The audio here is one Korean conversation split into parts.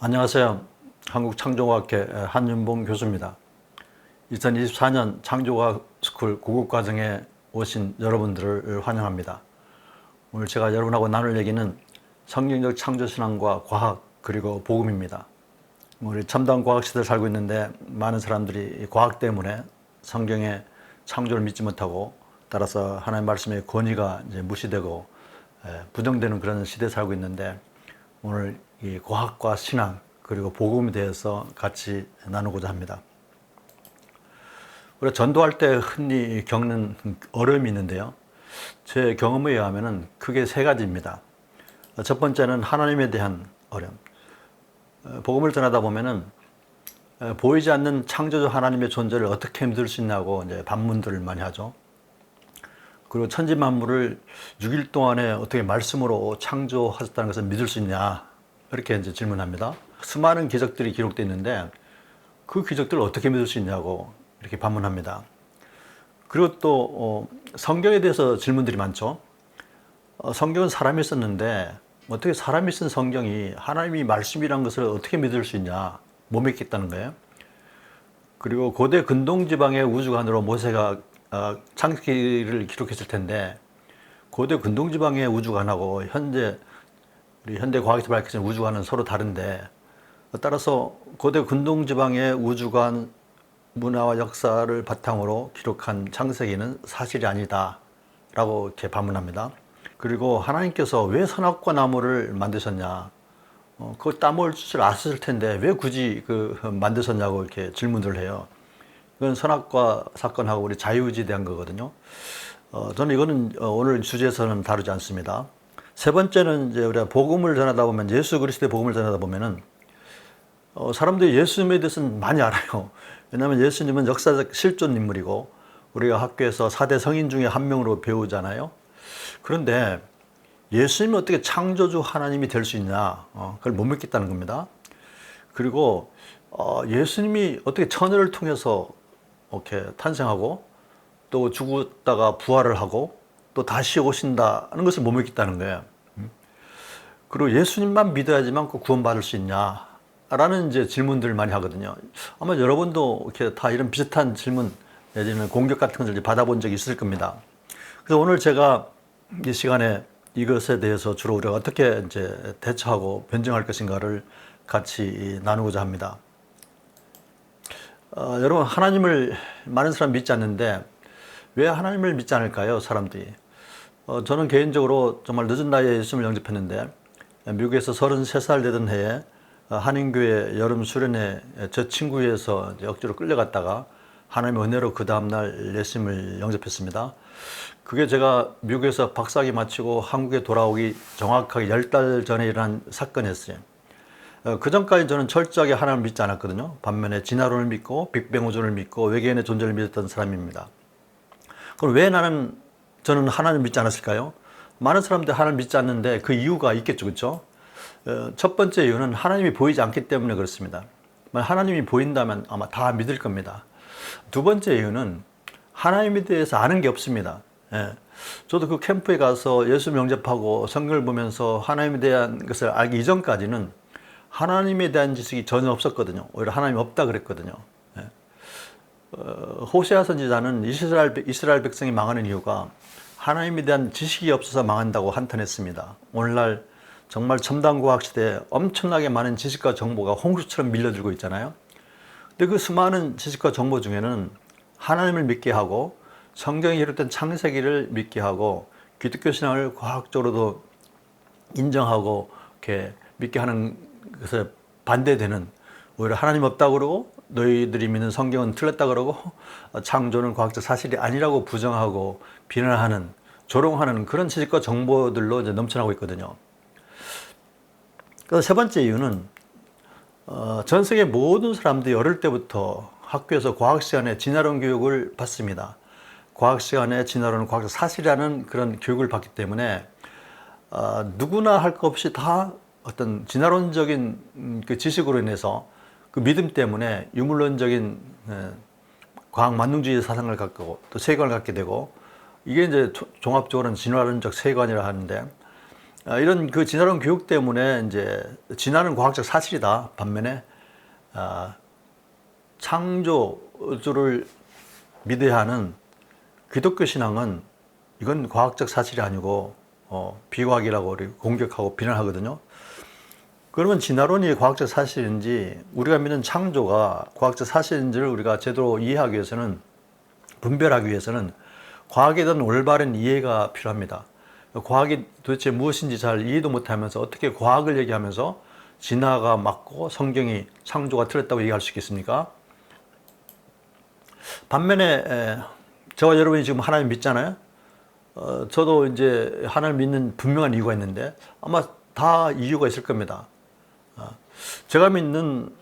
안녕하세요. 한국창조과학회 한윤봉 교수입니다. 2024년 창조과학 스쿨 고급과정에 오신 여러분들을 환영합니다. 오늘 제가 여러분하고 나눌 얘기는 성경적 창조신앙과 과학 그리고 복음입니다. 우리 첨단 과학 시대를 살고 있는데 많은 사람들이 과학 때문에 성경의 창조를 믿지 못하고 따라서 하나님의 말씀의 권위가 이제 무시되고 부정되는 그런 시대에 살고 있는데 오늘 이 과학과 신앙 그리고 복음에 대해서 같이 나누고자 합니다. 우리가 전도할 때 흔히 겪는 어려움이 있는데요. 제 경험에 의하면 크게 세 가지입니다. 첫 번째는 하나님에 대한 어려움. 복음을 전하다 보면은 보이지 않는 창조주 하나님의 존재를 어떻게 믿을 수 있냐고 이제 반문들을 많이 하죠. 그리고 천지 만물을 6일 동안에 어떻게 말씀으로 창조하셨다는 것을 믿을 수 있냐? 이렇게 이제 질문합니다. 수많은 기적들이 기록되어 있는데 그 기적들을 어떻게 믿을 수 있냐고 이렇게 반문합니다. 그리고 또 성경에 대해서 질문들이 많죠. 성경은 사람이 썼는데 어떻게 사람이 쓴 성경이 하나님이 말씀이라는 것을 어떻게 믿을 수 있냐? 못 믿겠다는 거예요. 그리고 고대 근동지방의 우주관으로 모세가 창세기를 기록했을 텐데 고대 근동지방의 우주관하고 우리 현대 과학에서 밝혀진 우주관은 서로 다른데 따라서 고대 근동지방의 우주관 문화와 역사를 바탕으로 기록한 창세기는 사실이 아니다 라고 이렇게 반문합니다. 그리고 하나님께서 왜 선악과 나무를 만드셨냐, 그 따먹을 줄 아셨을 텐데 왜 굳이 만드셨냐고 이렇게 질문을 해요. 이건 선악과 사건하고 우리 자유의지에 대한 거거든요. 저는 이거는 오늘 주제에서는 다루지 않습니다. 세 번째는 이제 우리가 복음을 전하다 보면 예수 그리스도의 복음을 전하다 보면은 사람들이 예수님에 대해서는 많이 알아요. 왜냐하면 예수님은 역사적 실존 인물이고 우리가 학교에서 4대 성인 중에 한 명으로 배우잖아요. 그런데 예수님이 어떻게 창조주 하나님이 될 수 있냐? 그걸 못 믿겠다는 겁니다. 그리고 예수님이 어떻게 천일을 통해서 이렇게 탄생하고 또 죽었다가 부활을 하고 또 다시 오신다는 것을 못 믿겠다는 거예요. 그리고 예수님만 믿어야지만 구원받을 수 있냐? 라는 이제 질문들을 많이 하거든요. 아마 여러분도 이렇게 다 이런 비슷한 질문 내지는 공격 같은 것을 받아본 적이 있을 겁니다. 그래서 오늘 제가 이 시간에 이것에 대해서 주로 우리가 어떻게 이제 대처하고 변증할 것인가를 같이 나누고자 합니다. 여러분, 하나님을 많은 사람 믿지 않는데 왜 하나님을 믿지 않을까요, 사람들이? 저는 개인적으로 정말 늦은 나이에 예수님을 영접했는데 미국에서 33살 되던 해에 한인교회 여름 수련회 저 친구에서 억지로 끌려갔다가 하나님의 은혜로 그 다음날 예수님을 영접했습니다. 그게 제가 미국에서 박사학위 마치고 한국에 돌아오기 정확하게 10달 전에 일어난 사건이었어요. 그 전까지 저는 철저하게 하나님을 믿지 않았거든요. 반면에 진화론을 믿고 빅뱅 우주를 믿고 외계인의 존재를 믿었던 사람입니다. 그럼 왜 저는 하나님을 믿지 않았을까요? 많은 사람들이 하나님을 믿지 않는데 그 이유가 있겠죠, 그렇죠? 첫 번째 이유는 하나님이 보이지 않기 때문에 그렇습니다. 하나님이 보인다면 아마 다 믿을 겁니다. 두 번째 이유는 하나님에 대해서 아는 게 없습니다. 저도 그 캠프에 가서 예수 영접하고 성경을 보면서 하나님에 대한 것을 알기 이전까지는 하나님에 대한 지식이 전혀 없었거든요. 오히려 하나님 없다 그랬거든요. 호세아 선지자는 이스라엘 백성이 망하는 이유가 하나님에 대한 지식이 없어서 망한다고 한탄했습니다. 오늘날 정말 첨단 과학 시대에 엄청나게 많은 지식과 정보가 홍수처럼 밀려들고 있잖아요. 근데 그 수많은 지식과 정보 중에는 하나님을 믿게 하고 성경에 기록된 창세기를 믿게 하고 기독교 신앙을 과학적으로도 인정하고 이렇게 믿게 하는 것에 반대되는, 오히려 하나님 없다고 그러고 너희들이 믿는 성경은 틀렸다 그러고 창조는 과학적 사실이 아니라고 부정하고 비난하는, 조롱하는 그런 지식과 정보들로 이제 넘쳐나고 있거든요. 그래서 세 번째 이유는 전 세계 모든 사람들이 어릴 때부터 학교에서 과학 시간에 진화론 교육을 받습니다. 과학 시간에 진화론은 과학적 사실이라는 그런 교육을 받기 때문에 누구나 할 것 없이 다 어떤 진화론적인 그 지식으로 인해서 그 믿음 때문에 유물론적인 과학 만능주의 사상을 갖고 또 세계관을 갖게 되고, 이게 이제 종합적으로는 진화론적 세계관이라 하는데, 이런 그 진화론 교육 때문에 이제 진화는 과학적 사실이다. 반면에 창조주를 믿어야 하는 기독교 신앙은 이건 과학적 사실이 아니고 비과학이라고 공격하고 비난하거든요. 그러면 진화론이 과학적 사실인지 우리가 믿는 창조가 과학적 사실인지를 우리가 제대로 이해하기 위해서는 분별하기 위해서는 과학에 대한 올바른 이해가 필요합니다. 과학이 도대체 무엇인지 잘 이해도 못하면서 어떻게 과학을 얘기하면서 진화가 맞고 성경이 창조가 틀렸다고 얘기할 수 있겠습니까? 반면에 저와 여러분이 지금 하나님 믿잖아요. 저도 이제 하나님 믿는 분명한 이유가 있는데 아마 다 이유가 있을 겁니다. 제가 믿는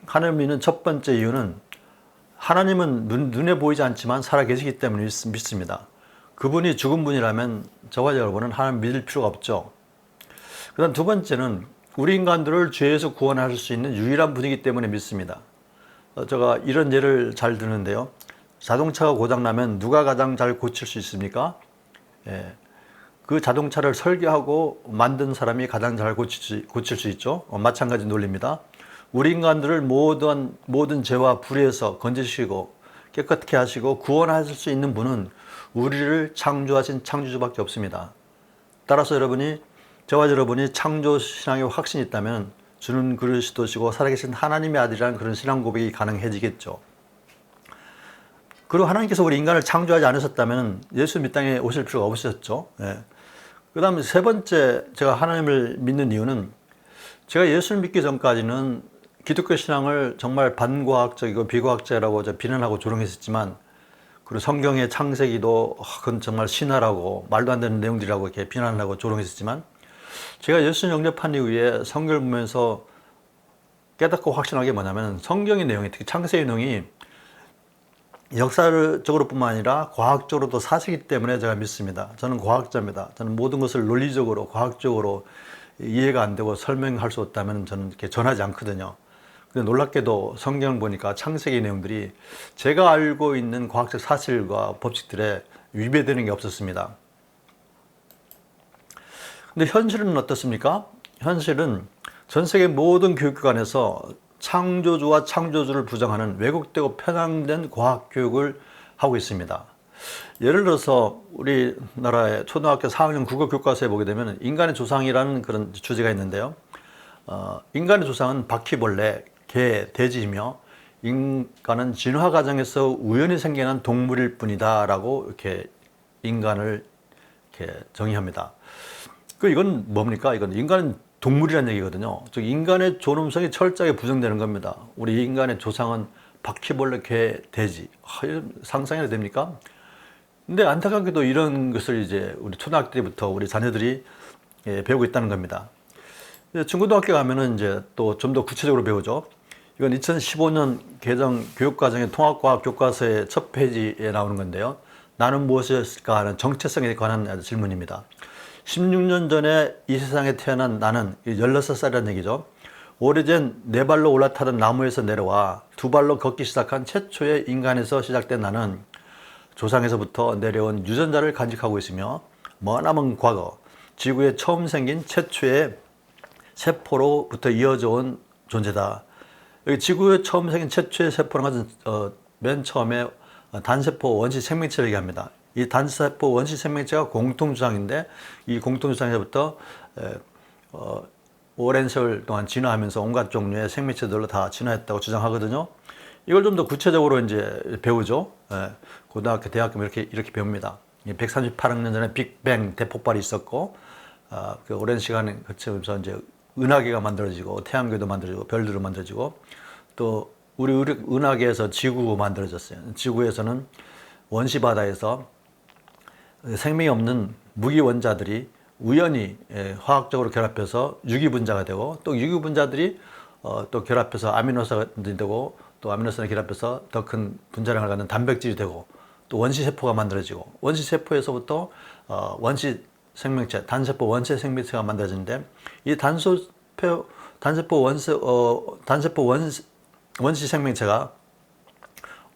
하나님 믿는 첫 번째 이유는 하나님은 눈에 보이지 않지만 살아계시기 때문에 믿습니다. 그분이 죽은 분이라면 저와 여러분은 하나님 믿을 필요가 없죠. 그 다음 두 번째는 우리 인간들을 죄에서 구원할 수 있는 유일한 분이기 때문에 믿습니다. 제가 이런 예를 잘 드는데요. 자동차가 고장나면 누가 가장 잘 고칠 수 있습니까? 그 자동차를 설계하고 만든 사람이 가장 잘 고칠 수 있죠. 마찬가지 논리입니다. 우리 인간들을 모든 죄와 불의에서 건지시고 깨끗게 하시고 구원하실 수 있는 분은 우리를 창조하신 창조주밖에 없습니다. 따라서 저와 여러분이 창조 신앙에 확신이 있다면 주는 그리스도시고 살아계신 하나님의 아들이라는 그런 신앙 고백이 가능해지겠죠. 그리고 하나님께서 우리 인간을 창조하지 않으셨다면 예수 이 땅에 오실 필요가 없으셨죠. 그 다음에 세 번째 제가 하나님을 믿는 이유는 제가 예수를 믿기 전까지는 기독교 신앙을 정말 반과학적이고 비과학자라고 비난하고 조롱했었지만 그리고 성경의 창세기도 그건 정말 신화라고 말도 안 되는 내용들이라고 이렇게 비난하고 조롱했었지만 제가 예수 영접한 이후에 성경을 보면서 깨닫고 확신하게 뭐냐면 성경의 내용이 특히 창세기 내용이 역사적으로 뿐만 아니라 과학적으로도 사실이기 때문에 제가 믿습니다. 저는 과학자입니다. 저는 모든 것을 논리적으로 과학적으로 이해가 안 되고 설명할 수 없다면 저는 이렇게 전하지 않거든요. 근데 놀랍게도 성경을 보니까 창세기 내용들이 제가 알고 있는 과학적 사실과 법칙들에 위배되는 게 없었습니다. 근데 현실은 어떻습니까? 현실은 전 세계 모든 교육기관에서 창조주와 창조주를 부정하는 왜곡되고 편향된 과학 교육을 하고 있습니다. 예를 들어서 우리나라의 초등학교 4학년 국어 교과서에 보게 되면 인간의 조상이라는 그런 주제가 있는데요. 인간의 조상은 바퀴벌레, 개, 돼지이며 인간은 진화 과정에서 우연히 생겨난 동물일 뿐이다라고 이렇게 인간을 이렇게 정의합니다. 이건 뭡니까? 이건 인간은 동물이라는 얘기거든요. 즉 인간의 존엄성이 철저하게 부정되는 겁니다. 우리 인간의 조상은 바퀴벌레, 개, 돼지. 상상해도 됩니까? 근데 안타깝게도 이런 것을 이제 우리 초등학교 때부터 우리 자녀들이 배우고 있다는 겁니다. 중고등학교 가면은 이제 또 좀 더 구체적으로 배우죠. 이건 2015년 개정 교육과정의 통합과학 교과서의 첫 페이지에 나오는 건데요. 나는 무엇일까 하는 정체성에 관한 질문입니다. 16년 전에 이 세상에 태어난 나는 16살이라는 얘기죠. 오래전 네 발로 올라타던 나무에서 내려와 두 발로 걷기 시작한 최초의 인간에서 시작된 나는 조상에서부터 내려온 유전자를 간직하고 있으며 머나먼 과거 지구에 처음 생긴 최초의 세포로부터 이어져 온 존재다. 여기 지구에 처음 생긴 최초의 세포는 맨 처음에 단세포 원시 생명체를 얘기합니다. 이 단세포 원시 생명체가 공통주상인데 이 공통주상에서부터 오랜 세월 동안 진화하면서 온갖 종류의 생명체들로 다 진화했다고 주장하거든요. 이걸 좀 더 구체적으로 이제 배우죠. 고등학교, 대학교 이렇게 배웁니다. 138억 년 전에 빅뱅 대폭발이 있었고, 그 오랜 시간을 거치면서 이제 은하계가 만들어지고, 태양계도 만들어지고, 별들도 만들어지고, 또 우리 은하계에서 지구가 만들어졌어요. 지구에서는 원시 바다에서 생명이 없는 무기원자들이 우연히 화학적으로 결합해서 유기분자가 되고 또 유기분자들이 또 결합해서 아미노산이 되고 또 아미노산이 결합해서 더 큰 분자량을 갖는 단백질이 되고 또 원시세포가 만들어지고 원시세포에서부터 원시 생명체, 단세포 원시 생명체가 만들어지는데 이 단세포 원시 생명체가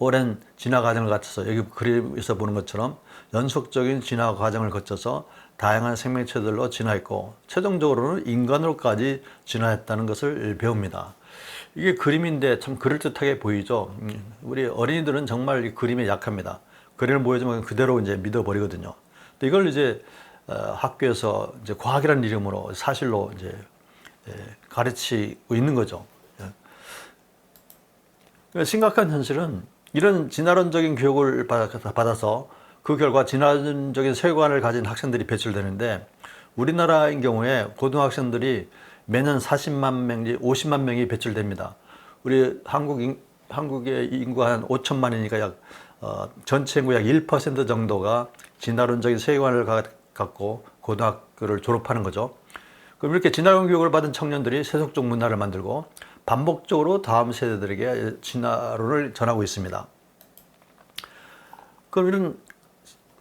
오랜 진화 과정을 거쳐서 여기 그림에서 보는 것처럼 연속적인 진화 과정을 거쳐서 다양한 생명체들로 진화했고 최종적으로는 인간으로까지 진화했다는 것을 배웁니다. 이게 그림인데 참 그럴듯하게 보이죠. 우리 어린이들은 정말 이 그림에 약합니다. 그림을 보여주면 그대로 이제 믿어버리거든요. 또 이걸 이제 학교에서 이제 과학이라는 이름으로 사실로 이제 가르치고 있는 거죠. 심각한 현실은 이런 진화론적인 교육을 받아서 그 결과 진화론적인 세계관을 가진 학생들이 배출되는데 우리나라인 경우에 고등학생들이 매년 40만 명, 50만 명이 배출됩니다. 우리 한국의 인구 한 5천만이니까 약 전체 인구 약 1% 정도가 진화론적인 세계관을 갖고 고등학교를 졸업하는 거죠. 그럼 이렇게 진화론 교육을 받은 청년들이 세속적 문화를 만들고 반복적으로 다음 세대들에게 진화론을 전하고 있습니다. 그럼 이런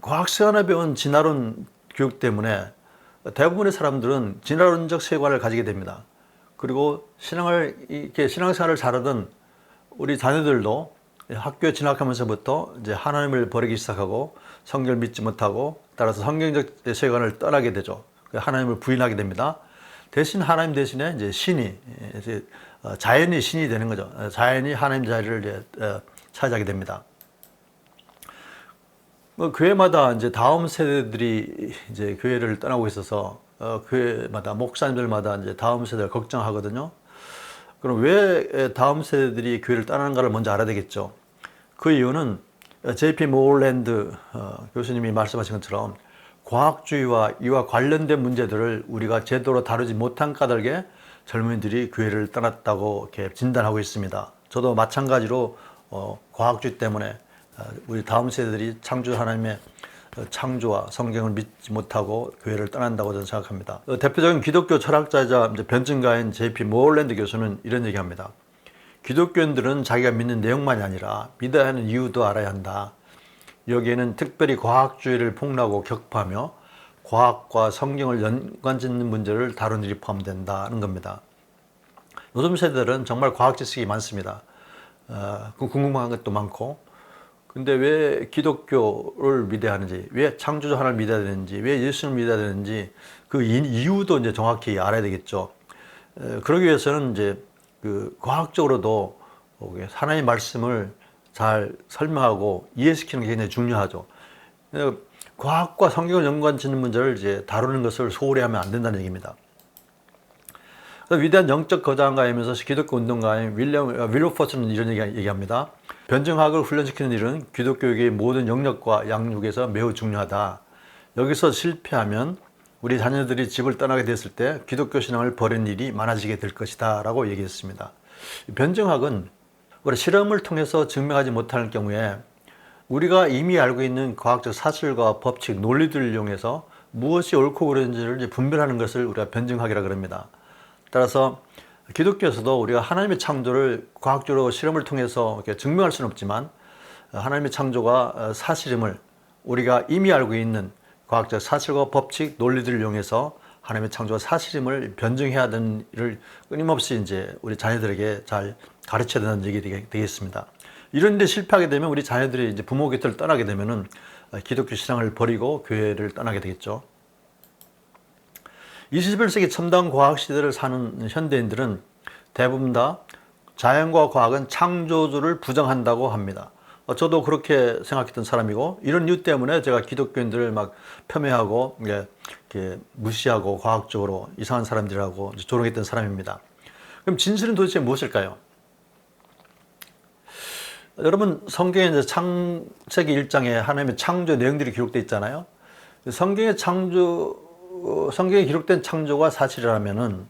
과학 시간에 배운 진화론 교육 때문에 대부분의 사람들은 진화론적 세계관을 가지게 됩니다. 그리고 신앙생활을 잘하던 우리 자녀들도 학교에 진학하면서부터 이제 하나님을 버리기 시작하고 성경을 믿지 못하고 따라서 성경적 세계관을 떠나게 되죠. 하나님을 부인하게 됩니다. 대신 하나님 대신에 이제 신이 자연이 신이 되는 거죠. 자연이 하나님 자리를 이제 차지하게 됩니다. 교회마다 이제 다음 세대들이 이제 교회를 떠나고 있어서 교회마다 목사님들마다 이제 다음 세대를 걱정하거든요. 그럼 왜 다음 세대들이 교회를 떠나는가를 먼저 알아야 되겠죠. 그 이유는 J.P. 모or랜드 교수님이 말씀하신 것처럼 과학주의와 이와 관련된 문제들을 우리가 제대로 다루지 못한 까닭에 젊은이들이 교회를 떠났다고 이렇게 진단하고 있습니다. 저도 마찬가지로 과학주의 때문에 우리 다음 세대들이 창조 하나님의 창조와 성경을 믿지 못하고 교회를 떠난다고 저는 생각합니다. 대표적인 기독교 철학자이자 변증가인 J.P. 모or랜드 교수는 이런 얘기합니다. 기독교인들은 자기가 믿는 내용만이 아니라 믿어야 하는 이유도 알아야 한다. 여기에는 특별히 과학주의를 폭로하고 격파하며 과학과 성경을 연관짓는 문제를 다룬 일이 포함된다는 겁니다. 요즘 세대들은 정말 과학 지식이 많습니다. 궁금한 것도 많고, 근데 왜 기독교를 믿어야 하는지, 왜 창조주 하나를 믿어야 되는지, 왜 예수를 믿어야 되는지 그 이유도 이제 정확히 알아야 되겠죠. 그러기 위해서는 이제 그 과학적으로도 하나님의 말씀을 잘 설명하고 이해시키는 게 굉장히 중요하죠. 과학과 성경을 연관짓는 문제를 이제 다루는 것을 소홀히 하면 안 된다는 얘기입니다. 위대한 영적 거장가이면서 기독교 운동가인 윌버포스는 이런 얘기합니다. 변증학을 훈련시키는 일은 기독교의 모든 영역과 양육에서 매우 중요하다. 여기서 실패하면 우리 자녀들이 집을 떠나게 됐을 때 기독교 신앙을 버리는 일이 많아지게 될 것이다 라고 얘기했습니다. 변증학은 우리 실험을 통해서 증명하지 못할 경우에 우리가 이미 알고 있는 과학적 사실과 법칙, 논리들을 이용해서 무엇이 옳고 그른지를 분별하는 것을 우리가 변증학이라고 합니다. 따라서 기독교에서도 우리가 하나님의 창조를 과학적으로 실험을 통해서 증명할 수는 없지만 하나님의 창조가 사실임을 우리가 이미 알고 있는 과학적 사실과 법칙, 논리들을 이용해서 하나님의 창조가 사실임을 변증해야 되는 일을 끊임없이 이제 우리 자녀들에게 잘 가르쳐야 되는 얘기 되겠습니다. 이런 데 실패하게 되면 우리 자녀들이 이제 부모 곁을 떠나게 되면은 기독교 신앙을 버리고 교회를 떠나게 되겠죠. 21세기 첨단 과학 시대를 사는 현대인들은 대부분 다 자연과 과학은 창조주를 부정한다고 합니다. 저도 그렇게 생각했던 사람이고 이런 이유 때문에 제가 기독교인들을 막 폄훼하고 이렇게 무시하고 과학적으로 이상한 사람들이라고 조롱했던 사람입니다. 그럼 진실은 도대체 무엇일까요? 여러분 성경에 이제 창세기 1장에 하나님의 창조 내용들이 기록되어 있잖아요. 성경에 기록된 창조가 사실이라면은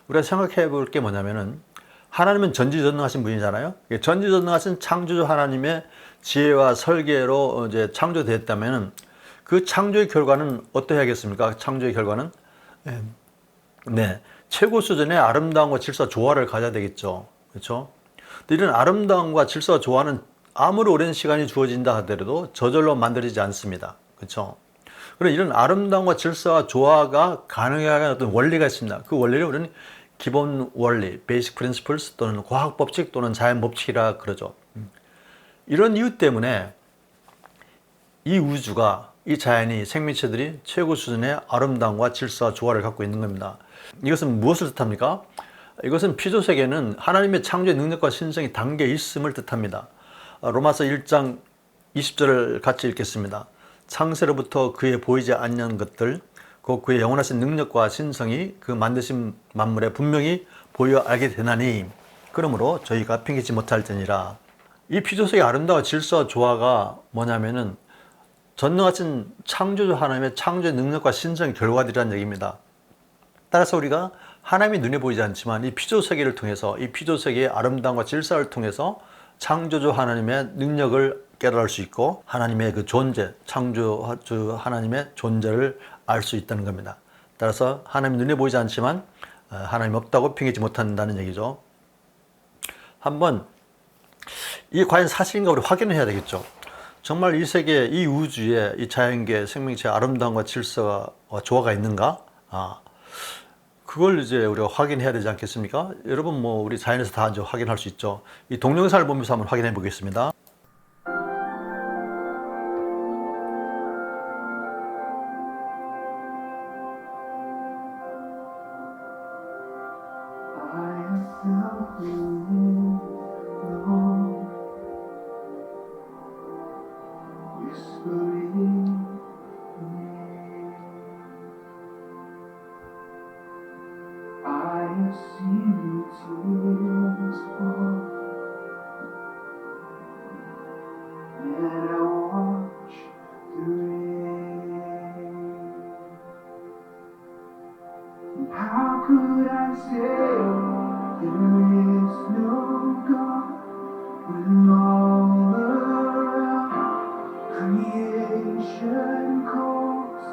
우리가 생각해 볼 게 뭐냐면은 하나님은 전지전능하신 분이잖아요. 전지전능하신 창조주 하나님의 지혜와 설계로 이제 창조되었다면은 그 창조의 결과는 어떠해야겠습니까? 창조의 결과는 최고 수준의 아름다움과 질서와 조화를 가져야 되겠죠. 그렇죠? 이런 아름다움과 질서와 조화는 아무리 오랜 시간이 주어진다 하더라도 저절로 만들어지지 않습니다. 그렇죠? 그런 이런 아름다움과 질서와 조화가 가능하게 하는 어떤 원리가 있습니다. 그 원리를 우리는 기본 원리, basic principles 또는 과학 법칙 또는 자연 법칙이라 그러죠. 이런 이유 때문에 이 우주가, 이 자연이, 생명체들이 최고 수준의 아름다움과 질서와 조화를 갖고 있는 겁니다. 이것은 무엇을 뜻합니까? 이것은 피조세계는 하나님의 창조의 능력과 신성이 담겨 있음을 뜻합니다. 로마서 1장 20절을 같이 읽겠습니다. 창세로부터 그의 보이지 않는 것들, 곧 그의 영원하신 능력과 신성이 그 만드신 만물에 분명히 보여 알게 되나니, 그러므로 저희가 핑계치 못할지니라. 이 피조세계의 아름다운 질서와 조화가 뭐냐면은 전능하신 창조주 하나님의 창조의 능력과 신성의 결과들이라는 얘기입니다. 따라서 우리가 하나님이 눈에 보이지 않지만 이 피조세계를 통해서, 이 피조세계의 아름다움과 질서를 통해서 창조주 하나님의 능력을 깨달을 수 있고 하나님의 그 존재, 창조주 하나님의 존재를 알 수 있다는 겁니다. 따라서 하나님 눈에 보이지 않지만 하나님 없다고 핑계지 못한다는 얘기죠. 한번 이게 과연 사실인가 우리 확인을 해야 되겠죠. 정말 이 세계, 이 우주에, 이 자연계, 생명체의 아름다움과 질서와 조화가 있는가? 그걸 이제 우리가 확인해야 되지 않겠습니까? 여러분 뭐 우리 자연에서 다 이제 확인할 수 있죠. 이 동영상을 보면서 한번 확인해 보겠습니다. How could I say there is no God when all around creation calls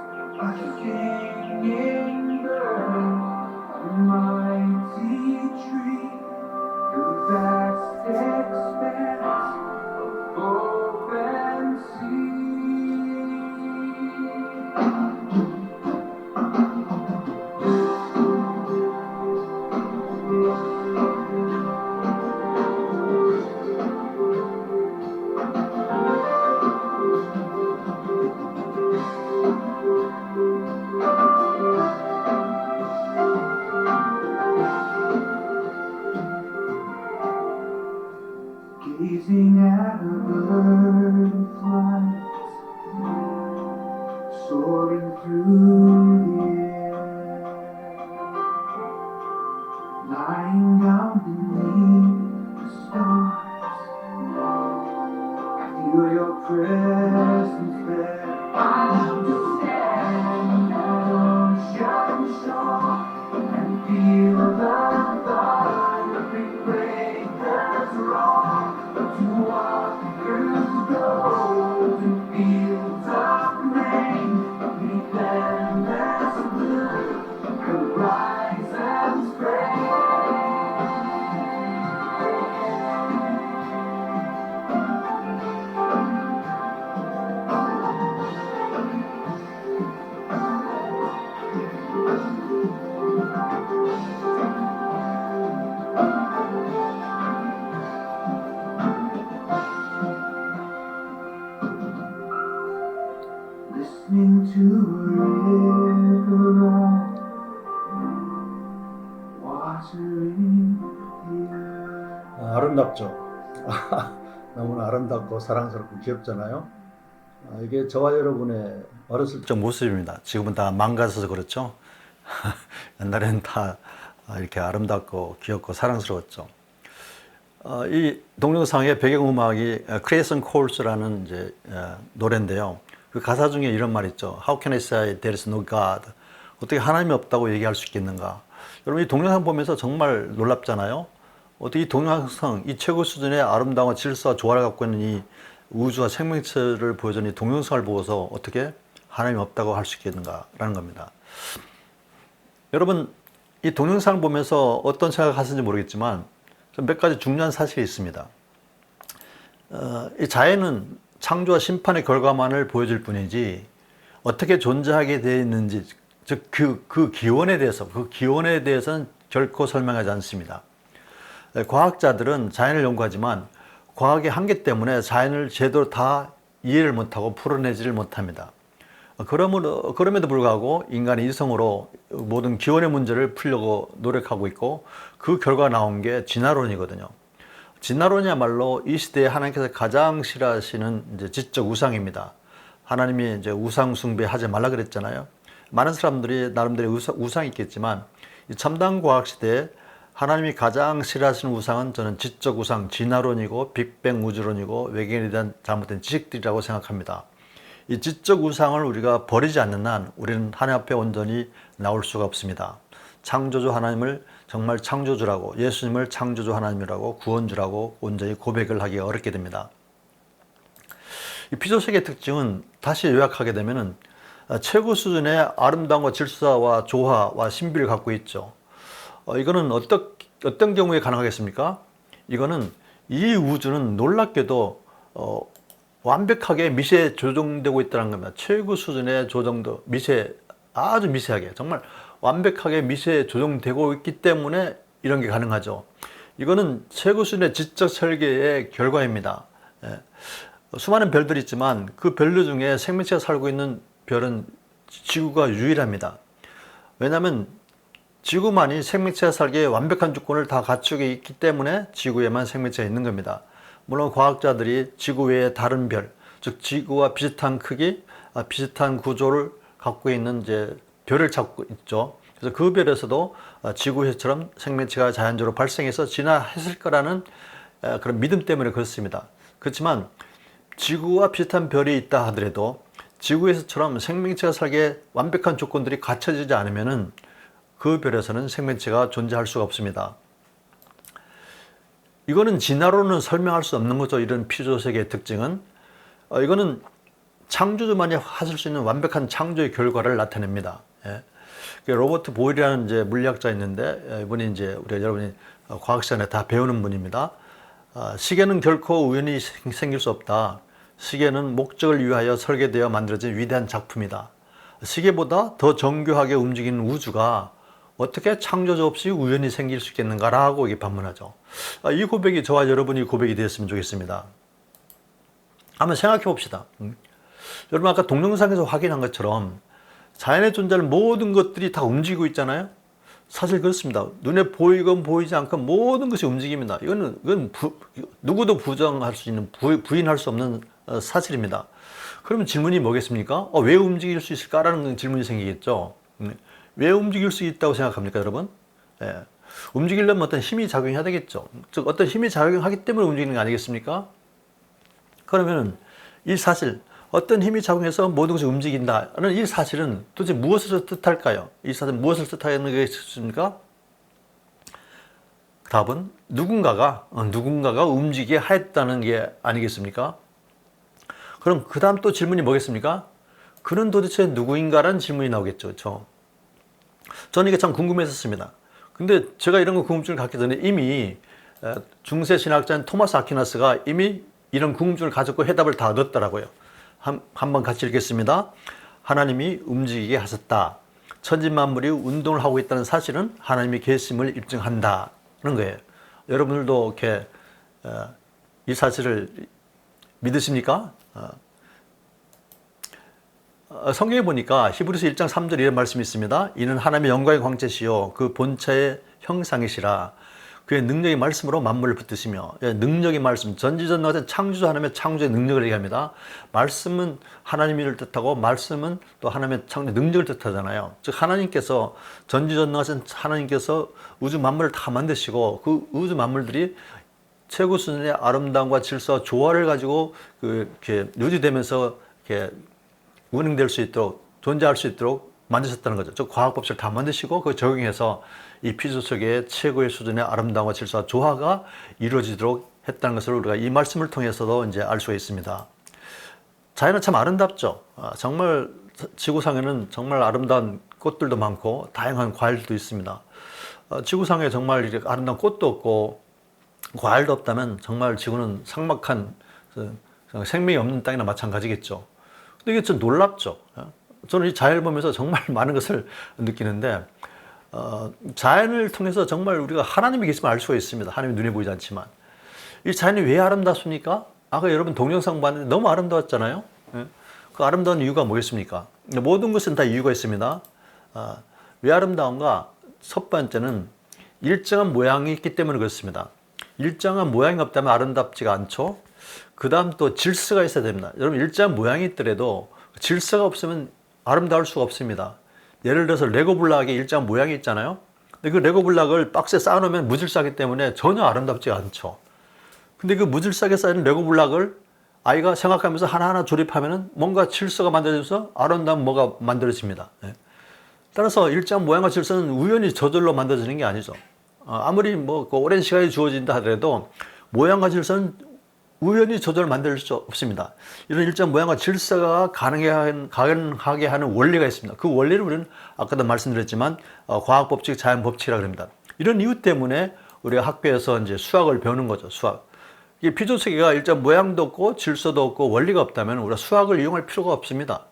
a singing bird, a mighty tree, the vast expanse of open sea? Gazing at a bird in flight, soaring through the air, lying down beneath the stars, I feel your presence there. I want to stand on ocean shore and feel the thundering breakers roar. To walk through golden fields of rain, beneath endless blue, horizons gray. Listening to a river run, watering the earth. 아름답죠? 너무나 아름답고 사랑스럽고 귀엽잖아요. 이게 저와 여러분의 어렸을 적 모습입니다. 지금은 다 망가져서 그렇죠. 옛날에는 다 이렇게 아름답고 귀엽고 사랑스러웠죠. 이 동영상의 배경음악이 크레이슨 콜스라는 이제 노래인데요. 그 가사 중에 이런 말 있죠. How can I say there is no God? 어떻게 하나님이 없다고 얘기할 수 있겠는가? 여러분 이 동영상 보면서 정말 놀랍잖아요. 어떻게 이 동영상, 이 최고 수준의 아름다움과 질서와 조화를 갖고 있는 이 우주와 생명체를 보여주는 이 동영상을 보고서 어떻게 하나님이 없다고 할 수 있겠는가라는 겁니다. 여러분 이 동영상을 보면서 어떤 생각을 하시는지 모르겠지만 몇 가지 중요한 사실이 있습니다. 이 자연은 창조와 심판의 결과만을 보여줄 뿐이지 어떻게 존재하게 되어 있는지, 즉 그 기원에 대해서는 결코 설명하지 않습니다. 과학자들은 자연을 연구하지만 과학의 한계 때문에 자연을 제대로 다 이해를 못하고 풀어내지를 못합니다. 그럼에도 불구하고 인간이 이성으로 모든 기원의 문제를 풀려고 노력하고 있고 그 결과 나온 게 진화론이거든요. 진화론이야말로 이 시대에 하나님께서 가장 싫어하시는 이제 지적 우상입니다. 하나님이 이제 우상 숭배하지 말라 그랬잖아요. 많은 사람들이 나름대로 우상이 있겠지만 이 첨단 과학 시대에 하나님이 가장 싫어하시는 우상은 저는 지적 우상, 진화론이고 빅뱅 우주론이고 외계인에 대한 잘못된 지식들이라고 생각합니다. 이 지적 우상을 우리가 버리지 않는 한 우리는 하나님 앞에 온전히 나올 수가 없습니다. 창조주 하나님을 정말 창조주라고, 예수님을 창조주 하나님이라고, 구원주라고 온전히 고백을 하기가 어렵게 됩니다. 이 피조세계의 특징은 다시 요약하게 되면은 최고 수준의 아름다움과 질서와 조화와 신비를 갖고 있죠. 이거는 어떤 경우에 가능하겠습니까? 이거는 이 우주는 놀랍게도 완벽하게 미세에 조정되고 있다는 겁니다. 최고 수준의 조정도 아주 미세하게 정말 완벽하게 미세에 조정되고 있기 때문에 이런 게 가능하죠. 이거는 최고 수준의 지적 설계의 결과입니다. 수많은 별들이 있지만 그 별들 중에 생명체가 살고 있는 별은 지구가 유일합니다. 왜냐하면 지구만이 생명체가 살기에 완벽한 조건을 다 갖추고 있기 때문에 지구에만 생명체가 있는 겁니다. 물론 과학자들이 지구 외에 다른 별, 즉 지구와 비슷한 크기, 비슷한 구조를 갖고 있는 이제 별을 찾고 있죠. 그래서 그 별에서도 지구처럼 생명체가 자연적으로 발생해서 진화했을 거라는 그런 믿음 때문에 그렇습니다. 그렇지만 지구와 비슷한 별이 있다 하더라도 지구에서처럼 생명체가 살기에 완벽한 조건들이 갖춰지지 않으면은 그 별에서는 생명체가 존재할 수가 없습니다. 이거는 진화로는 설명할 수 없는 거죠. 이런 피조세계의 특징은. 이거는 창조주만이 하실 수 있는 완벽한 창조의 결과를 나타냅니다. 예. 로버트 보일이라는 이제 물리학자 있는데 이분이 이제 여러분이 과학 시간에 다 배우는 분입니다. 시계는 결코 우연히 생길 수 없다. 시계는 목적을 위하여 설계되어 만들어진 위대한 작품이다. 시계보다 더 정교하게 움직이는 우주가 어떻게 창조주 없이 우연히 생길 수 있겠는가라고 이게 반문하죠. 이 고백이 저와 여러분이 고백이 되었으면 좋겠습니다. 한번 생각해 봅시다. 여러분 아까 동영상에서 확인한 것처럼 자연에 존재하는 모든 것들이 다 움직이고 있잖아요. 사실 그렇습니다. 눈에 보이건 보이지 않건 모든 것이 움직입니다. 이건 누구도 부정할 수 있는 부인할 수 없는 사실입니다. 그러면 질문이 뭐겠습니까? 왜 움직일 수 있을까라는 질문이 생기겠죠. 왜 움직일 수 있다고 생각합니까, 여러분? 예. 움직이려면 어떤 힘이 작용해야 되겠죠. 즉, 어떤 힘이 작용하기 때문에 움직이는 거 아니겠습니까? 그러면 이 사실, 어떤 힘이 작용해서 모든 것이 움직인다는 이 사실은 도대체 무엇을 뜻할까요? 이 사실은 무엇을 뜻하는 것입니까? 답은 누군가가 움직이게 하였다는 게 아니겠습니까? 그럼 그 다음 또 질문이 뭐겠습니까? 그는 도대체 누구인가라는 질문이 나오겠죠. 그렇죠? 저는 이게 참 궁금했었습니다. 근데 제가 이런 거 궁금증을 갖기 전에 이미 중세 신학자인 토마스 아퀴나스가 이미 이런 궁금증을 가졌고 해답을 다 얻었더라고요. 한번 같이 읽겠습니다. 하나님이 움직이게 하셨다. 천지만물이 운동을 하고 있다는 사실은 하나님의 계심을 입증한다는 거예요. 여러분들도 이렇게 이 사실을 믿으십니까? 성경에 보니까 히브리서 1장 3절 이런 말씀이 있습니다. 이는 하나님의 영광의 광채시요 그 본체의 형상이시라. 그의 능력의 말씀으로 만물을 붙드시며. 능력의 말씀, 전지전능하신 창조주 하나님의 창조의 능력을 얘기합니다. 말씀은 하나님을 뜻하고 말씀은 또 하나님의 창조 능력을 뜻하잖아요. 즉 하나님께서 전지전능하신 하나님께서 우주 만물을 다 만드시고 그 우주 만물들이 최고 수준의 아름다움과 질서와 조화를 가지고 이렇게 유지되면서 이렇게 운행될 수 있도록 존재할 수 있도록 만드셨다는 거죠. 즉 과학 법칙을 다 만드시고 그걸 적용해서 이 피조세계의 최고의 수준의 아름다움과 질서와 조화가 이루어지도록 했다는 것을 우리가 이 말씀을 통해서도 이제 알 수가 있습니다. 자연은 참 아름답죠. 정말 지구상에는 정말 아름다운 꽃들도 많고 다양한 과일도 있습니다. 지구상에 정말 이렇게 아름다운 꽃도 없고 과일도 없다면 정말 지구는 삭막한 생명이 없는 땅이나 마찬가지겠죠. 근데 이게 좀 놀랍죠. 저는 이 자연을 보면서 정말 많은 것을 느끼는데 자연을 통해서 정말 우리가 하나님의 계심을 알 수가 있습니다. 하나님이 눈에 보이지 않지만 이 자연이 왜 아름답습니까? 아까 여러분 동영상 봤는데 너무 아름다웠잖아요. 예? 그 아름다운 이유가 뭐겠습니까? 모든 것은 다 이유가 있습니다. 왜 아름다운가? 첫 번째는 일정한 모양이 있기 때문에 그렇습니다. 일정한 모양이 없다면 아름답지가 않죠. 그 다음 또 질서가 있어야 됩니다. 여러분 일정한 모양이 있더라도 질서가 없으면 아름다울 수가 없습니다. 예를 들어서 레고 블락에 일정한 모양이 있잖아요. 근데 그 레고 블락을 박스에 쌓아놓으면 무질서하기 때문에 전혀 아름답지 않죠. 근데 그 무질서하게 쌓인 레고 블락을 아이가 생각하면서 하나하나 조립하면은 뭔가 질서가 만들어져서 아름다운 뭐가 만들어집니다. 따라서 일정한 모양과 질서는 우연히 저절로 만들어지는 게 아니죠. 아무리 뭐 오랜 시간이 주어진다 하더라도 모양과 질서는 우연히 저절로 만들 수 없습니다. 이런 일정 모양과 질서가 가능하게 하는 원리가 있습니다. 그 원리를 우리는 아까도 말씀드렸지만 과학 법칙, 자연 법칙이라고 합니다. 이런 이유 때문에 우리가 학교에서 이제 수학을 배우는 거죠. 수학. 이 피조세계가 일정 모양도 없고 질서도 없고 원리가 없다면 우리가 수학을 이용할 필요가 없습니다.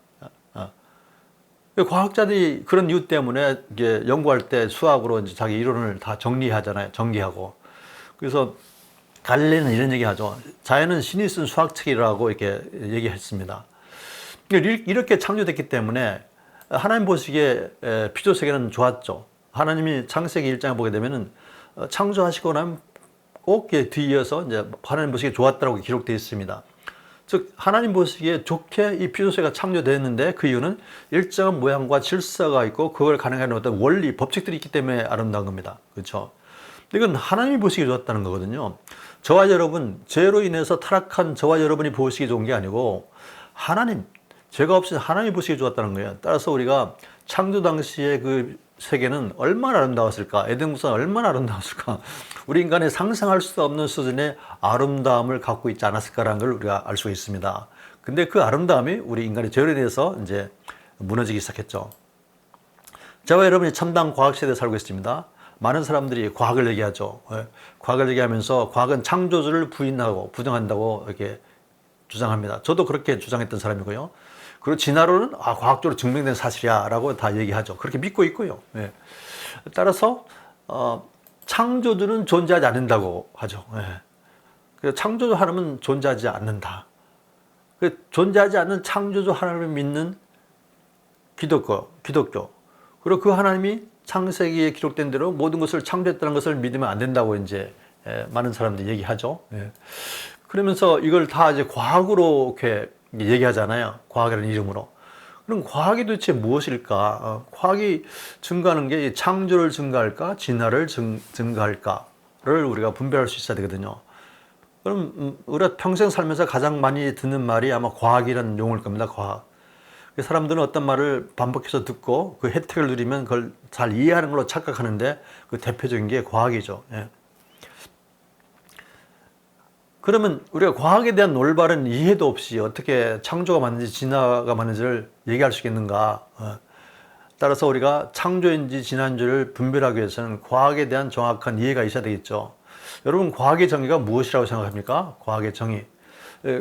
과학자들이 그런 이유 때문에 이제 연구할 때 수학으로 이제 자기 이론을 다 정리하잖아요. 정리하고. 그래서 갈릴레이는 이런 얘기 하죠. 자연은 신이 쓴 수학책이라고 이렇게 얘기했습니다. 이렇게 창조됐기 때문에 하나님 보시기에 피조세계는 좋았죠. 하나님이 창세기 1장에 보게 되면은 창조하시고 나면 꼭 뒤이어서 이제 하나님 보시기에 좋았다고 기록되어 있습니다. 즉 하나님 보시기에 좋게 이 피조세계가 창조됐는데 그 이유는 일정한 모양과 질서가 있고 그걸 가능한 어떤 원리, 법칙들이 있기 때문에 아름다운 겁니다. 그렇죠? 이건 하나님이 보시기에 좋았다는 거거든요. 저와 여러분, 죄로 인해서 타락한 저와 여러분이 보시기 좋은 게 아니고 하나님, 죄가 없이 하나님이 보시기에 좋았다는 거예요. 따라서 우리가 창조 당시의 그 세계는 얼마나 아름다웠을까? 에덴 동산은 얼마나 아름다웠을까? 우리 인간의 상상할 수 없는 수준의 아름다움을 갖고 있지 않았을까라는 걸 우리가 알 수가 있습니다. 근데 그 아름다움이 우리 인간의 죄로 인해서 이제 무너지기 시작했죠. 저와 여러분이 첨단 과학 시대에 살고 있습니다. 많은 사람들이 과학을 얘기하죠. 과학을 얘기하면서 과학은 창조주를 부인하고 부정한다고 이렇게 주장합니다. 저도 그렇게 주장했던 사람이고요. 그리고 진화론은 과학적으로 증명된 사실이야 라고 다 얘기하죠. 그렇게 믿고 있고요. 따라서 창조주는 존재하지 않는다고 하죠. 그래서 창조주 하나님은 존재하지 않는다. 존재하지 않는 창조주 하나님을 믿는 기독교. 그리고 그 하나님이 창세기에 기록된 대로 모든 것을 창조했다는 것을 믿으면 안 된다고 이제 많은 사람들이 얘기하죠. 그러면서 이걸 다 이제 과학으로 이렇게 얘기하잖아요. 과학이라는 이름으로. 그럼 과학이 도대체 무엇일까? 과학이 증가하는 게 창조를 증가할까? 진화를 증가할까를 우리가 분별할 수 있어야 되거든요. 그럼 우리가 평생 살면서 가장 많이 듣는 말이 아마 과학이라는 용어일 겁니다. 과학. 사람들은 어떤 말을 반복해서 듣고 그 혜택을 누리면 그걸 잘 이해하는 걸로 착각하는데 그 대표적인 게 과학이죠. 그러면 우리가 과학에 대한 올바른 이해도 없이 어떻게 창조가 맞는지 진화가 맞는지를 얘기할 수 있겠는가? 따라서 우리가 창조인지 진화인지를 분별하기 위해서는 과학에 대한 정확한 이해가 있어야 되겠죠. 여러분 과학의 정의가 무엇이라고 생각합니까? 과학의 정의.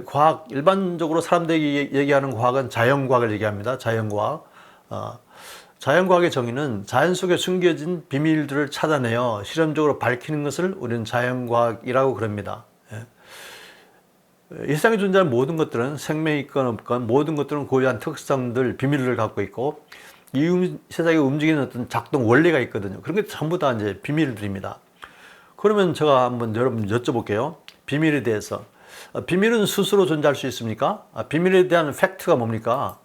과학, 일반적으로 사람들이 얘기하는 과학은 자연과학을 얘기합니다. 자연과학. 자연과학의 정의는 자연 속에 숨겨진 비밀들을 찾아내어 실험적으로 밝히는 것을 우리는 자연과학이라고 그럽니다. 이 세상에 존재하는 모든 것들은 생명이 있건 없건 모든 것들은 고유한 특성들, 비밀을 갖고 있고 이 세상에 움직이는 어떤 작동 원리가 있거든요. 그런 게 전부 다 이제 비밀들입니다. 그러면 제가 한번 여러분 여쭤볼게요. 비밀에 대해서. 비밀은 스스로 존재할 수 있습니까? 비밀에 대한 팩트가 뭡니까?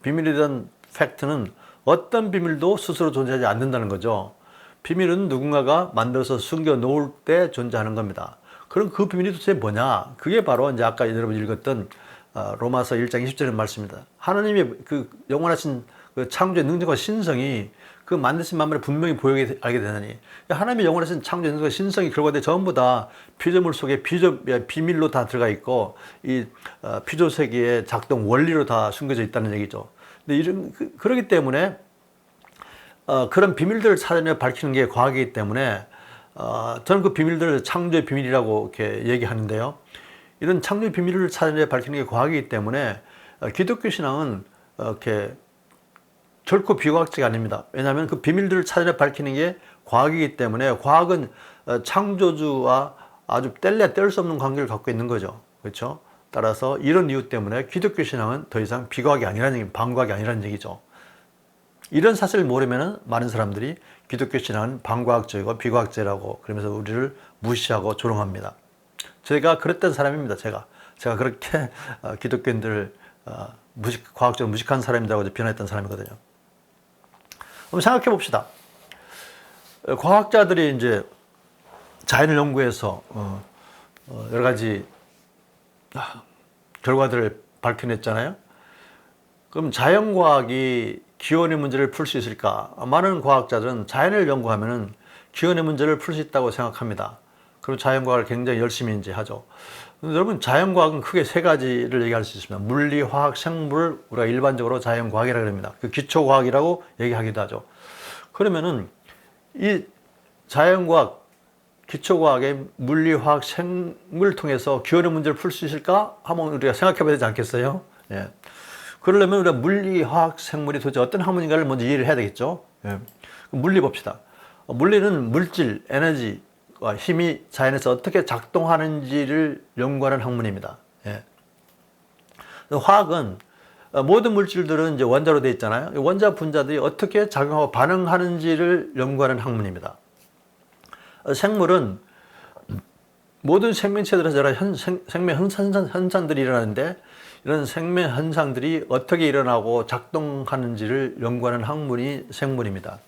비밀에 대한 팩트는 어떤 비밀도 스스로 존재하지 않는다는 거죠. 비밀은 누군가가 만들어서 숨겨 놓을 때 존재하는 겁니다. 그럼 그 비밀이 도대체 뭐냐? 그게 바로 이제 아까 여러분 읽었던 로마서 1장 20절의 말씀입니다. 하나님의 그 영원하신 그 창조의 능력과 신성이 그 만드신 만물에 분명히 보이게 알게 되나니 하나님의 영원하신 창조의 능력과 신성이 결과돼 전부 다 피조물 속에 비밀로 다 들어가 있고 이 피조 세계의 작동 원리로 다 숨겨져 있다는 얘기죠. 근데 그러기 때문에 그런 비밀들을 찾아내 밝히는 게 과학이기 때문에 저는 그 비밀들을 창조의 비밀이라고 이렇게 얘기하는데요. 이런 창조의 비밀을 찾아내 밝히는 게 과학이기 때문에 기독교 신앙은 이렇게 결코 비과학적이 아닙니다. 왜냐하면 그 비밀들을 찾아내 밝히는 게 과학이기 때문에 과학은 창조주와 아주 뗄래 뗄 수 없는 관계를 갖고 있는 거죠. 그렇죠? 따라서 이런 이유 때문에 기독교 신앙은 더 이상 비과학이 아니라는 얘기, 방과학이 아니라는 얘기죠. 이런 사실을 모르면 많은 사람들이 기독교 신앙은 방과학적이고 비과학적이라고 그러면서 우리를 무시하고 조롱합니다. 제가 그랬던 사람입니다. 제가 그렇게 기독교인들을 과학적으로 무식한 사람이라고 비난했던 사람이거든요. 한번 생각해 봅시다. 과학자들이 이제 자연을 연구해서 여러 가지 결과들을 밝혀냈잖아요. 그럼 자연과학이 기원의 문제를 풀 수 있을까? 많은 과학자들은 자연을 연구하면 기원의 문제를 풀 수 있다고 생각합니다. 그럼 자연과학을 굉장히 열심히 이제 하죠. 여러분, 자연과학은 크게 세 가지를 얘기할 수 있습니다. 물리, 화학, 생물을 우리가 일반적으로 자연과학이라고 합니다. 그 기초과학이라고 얘기하기도 하죠. 그러면은 이 자연과학, 기초과학의 물리, 화학, 생물을 통해서 기원의 문제를 풀 수 있을까? 한번 우리가 생각해 봐야 되지 않겠어요? 예. 그러려면 우리가 물리, 화학, 생물이 도대체 어떤 학문인가를 먼저 이해를 해야 되겠죠? 예. 물리 봅시다. 물리는 물질, 에너지와 힘이 자연에서 어떻게 작동하는지를 연구하는 학문입니다. 예. 화학은 모든 물질들은 이제 원자로 되어 있잖아요. 원자, 분자들이 어떻게 작용하고 반응하는지를 연구하는 학문입니다. 생물은 모든 생명체들에서 여러 생명 현상들이 일어나는데 이런 생명 현상들이 어떻게 일어나고 작동하는지를 연구하는 학문이 생물입니다.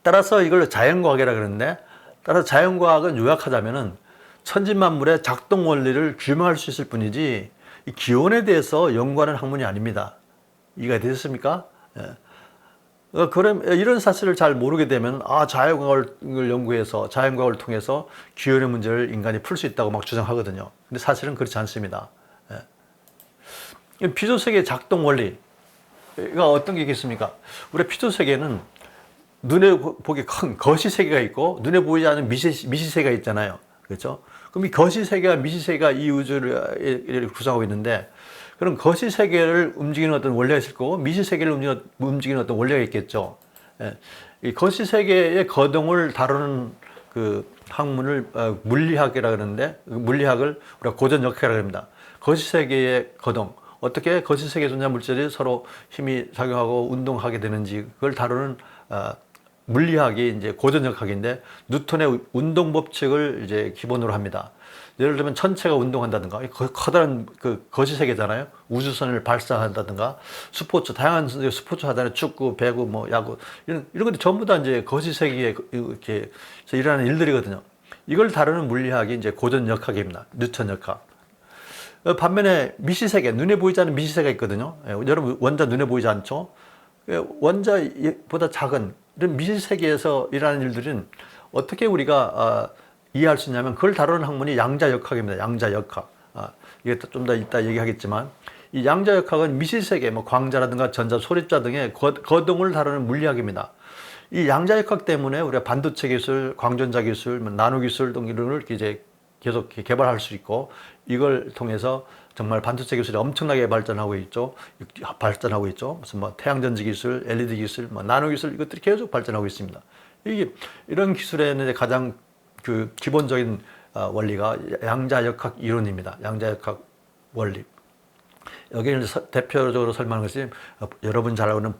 따라서 이걸 자연과학이라 그러는데, 따라서 자연과학은 요약하자면은 천지만물의 작동 원리를 규명할 수 있을 뿐이지 이 기원에 대해서 연구하는 학문이 아닙니다. 이해가 되셨습니까? 예. 그럼 이런 사실을 잘 모르게 되면 자연과학을 연구해서 자연과학을 통해서 기원의 문제를 인간이 풀 수 있다고 막 주장하거든요. 근데 사실은 그렇지 않습니다. 예. 피조세계의 작동 원리가 어떤 게 있겠습니까? 우리 피조세계는 눈에 보기 큰 거시세계가 있고 눈에 보이지 않는 미시세계가 있잖아요. 그렇죠? 그럼 이 거시세계와 미시세계가 이 우주를 구성하고 있는데, 그럼 거시세계를 움직이는 어떤 원리가 있을 거고 미시세계를 움직이는 어떤 원리가 있겠죠. 예. 이 거시세계의 거동을 다루는 그 학문을 물리학이라고 그러는데, 물리학을 우리가 고전역학이라고 합니다. 거시세계의 거동, 어떻게 거시세계에 존재하는 물질이 서로 힘이 작용하고 운동하게 되는지 그걸 다루는 물리학이 이제 고전역학인데, 뉴턴의 운동 법칙을 이제 기본으로 합니다. 예를 들면 천체가 운동한다든가, 커다란 그 거시세계잖아요. 우주선을 발사한다든가, 스포츠, 다양한 스포츠 하잖아요. 축구, 배구, 뭐 야구, 이런 것들 전부 다 이제 거시세계에 이렇게 일어나는 일들이거든요. 이걸 다루는 물리학이 이제 고전역학입니다. 뉴턴역학. 반면에 미시세계, 눈에 보이지 않는 미시세계가 있거든요. 여러분, 원자 눈에 보이지 않죠? 원자보다 작은 이런 미시세계에서 일어나는 일들은 어떻게 우리가 이해할 수 있냐면, 그걸 다루는 학문이 양자역학입니다. 양자역학. 이게 좀 더 이따 얘기하겠지만, 이 양자역학은 미시세계, 뭐 광자라든가 전자, 소립자 등의 거동을 다루는 물리학입니다. 이 양자역학 때문에 우리가 반도체 기술, 광전자 기술, 나노 기술 등을 이제 계속 개발할 수 있고, 이걸 통해서 정말 반도체 기술이 엄청나게 발전하고 있죠. 무슨 뭐 태양전지 기술, LED 기술, 뭐 나노 기술, 이것들이 계속 발전하고 있습니다. 이런 기술에는 가장 그 기본적인 원리가 양자역학 이론입니다. 양자역학 원리. 여기는 대표적으로 설명한 것이 여러분 잘 아는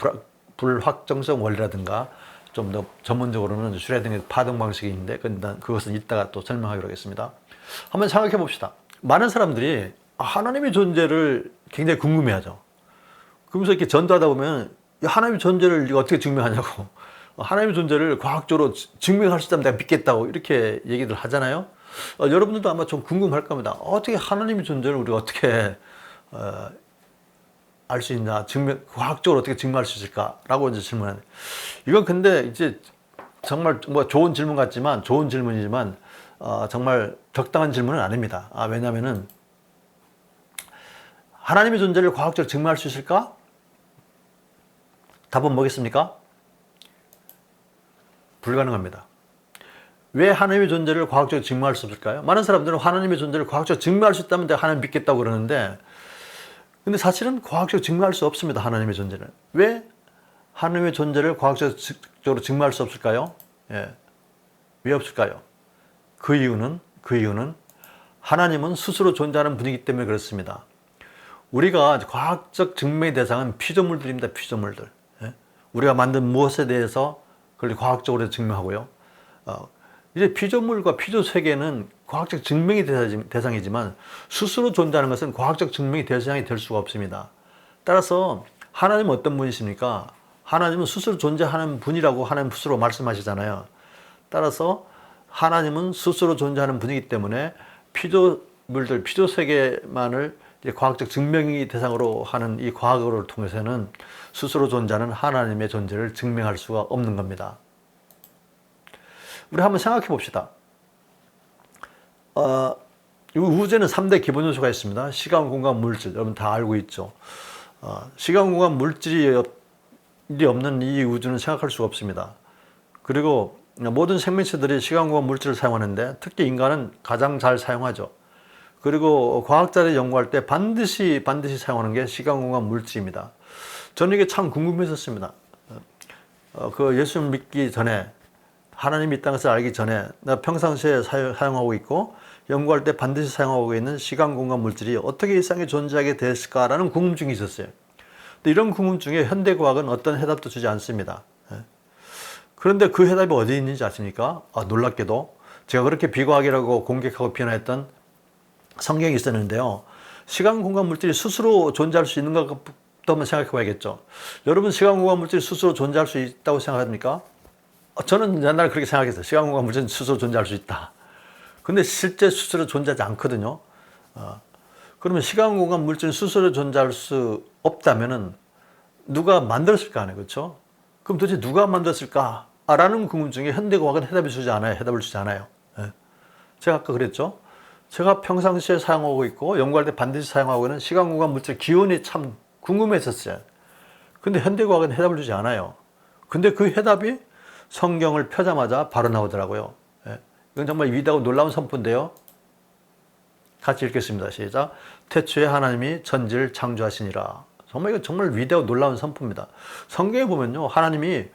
불확정성 원리라든가, 좀 더 전문적으로는 슈레딩의 파동 방식이 있는데 그것은 이따가 또 설명하기로 하겠습니다. 한번 생각해 봅시다. 많은 사람들이 하나님의 존재를 굉장히 궁금해하죠. 그러면서 이렇게 전도하다 보면 하나님의 존재를 네가 어떻게 증명하냐고, 하나님의 존재를 과학적으로 증명할 수 있다면 내가 믿겠다고 이렇게 얘기들 하잖아요. 여러분들도 아마 좀 궁금할 겁니다. 어떻게 하나님의 존재를 우리가 어떻게 알 수 있나, 과학적으로 어떻게 증명할 수 있을까라고 이제 질문하는데, 이건 근데 이제 정말 뭐 좋은 질문 같지만, 좋은 질문이지만 정말 적당한 질문은 아닙니다. 왜냐하면은 하나님의 존재를 과학적으로 증명할 수 있을까? 답은 뭐겠습니까? 불가능합니다. 왜 하나님의 존재를 과학적으로 증명할 수 없을까요? 많은 사람들은 하나님의 존재를 과학적으로 증명할 수 있다면 내가 하나님 믿겠다고 그러는데, 근데 사실은 과학적으로 증명할 수 없습니다. 하나님의 존재를. 왜 하나님의 존재를 과학적으로 증명할 수 없을까요? 예. 왜 없을까요? 그 그 이유는 하나님은 스스로 존재하는 분이기 때문에 그렇습니다. 우리가 과학적 증명의 대상은 피조물들입니다. 피조물들. 우리가 만든 무엇에 대해서 그걸 과학적으로 증명하고요. 이제 피조물과 피조 세계는 과학적 증명의 대상이지만 스스로 존재하는 것은 과학적 증명의 대상이 될 수가 없습니다. 따라서 하나님은 어떤 분이십니까? 하나님은 스스로 존재하는 분이라고 하나님 스스로 말씀하시잖아요. 따라서 하나님은 스스로 존재하는 분이기 때문에 피조물들, 피조 세계만을 과학적 증명의 대상으로 하는 이 과학을 통해서는 스스로 존재하는 하나님의 존재를 증명할 수가 없는 겁니다. 우리 한번 생각해 봅시다. 우주에는 3대 기본 요소가 있습니다. 시간, 공간, 물질. 여러분 다 알고 있죠. 시간, 공간, 물질이 없는 이 우주는 생각할 수가 없습니다. 그리고 모든 생명체들이 시간, 공간, 물질을 사용하는데 특히 인간은 가장 잘 사용하죠. 그리고 과학자들이 연구할 때 반드시 사용하는 게 시간, 공간, 물질입니다. 저는 이게 참 궁금했었습니다. 그 예수님 믿기 전에, 하나님이 있다는 것을 알기 전에 내가 평상시에 사용하고 있고 연구할 때 반드시 사용하고 있는 시간, 공간, 물질이 어떻게 이 세상에 존재하게 됐을까라는 궁금증이 있었어요. 근데 이런 궁금증에 현대과학은 어떤 해답도 주지 않습니다. 그런데 그 해답이 어디 있는지 아십니까? 놀랍게도 제가 그렇게 비과학이라고 공격하고 비난했던 성경이 있었는데요. 시간, 공간, 물질이 스스로 존재할 수 있는가 한번 생각해 봐야겠죠. 여러분 시간, 공간, 물질이 스스로 존재할 수 있다고 생각합니까? 저는 옛날에 그렇게 생각했어요. 시간, 공간, 물질은 스스로 존재할 수 있다. 근데 실제 스스로 존재하지 않거든요. 그러면 시간, 공간, 물질은 스스로 존재할 수 없다면은 누가 만들었을까 하네, 그렇죠? 그럼 도대체 누가 만들었을까? 라는 궁금증에 현대과학은 해답을 주지 않아요. 제가 아까 그랬죠. 제가 평상시에 사용하고 있고 연구할 때 반드시 사용하고 있는 시간, 공간, 물질 기원이 참 궁금했었어요. 근데 현대과학은 해답을 주지 않아요. 근데 그 해답이 성경을 펴자마자 바로 나오더라고요. 이건 정말 위대하고 놀라운 선포인데요. 같이 읽겠습니다. 시작. 태초에 하나님이 천지를 창조하시니라. 정말 이거 정말 위대하고 놀라운 선포입니다. 성경에 보면요, 하나님이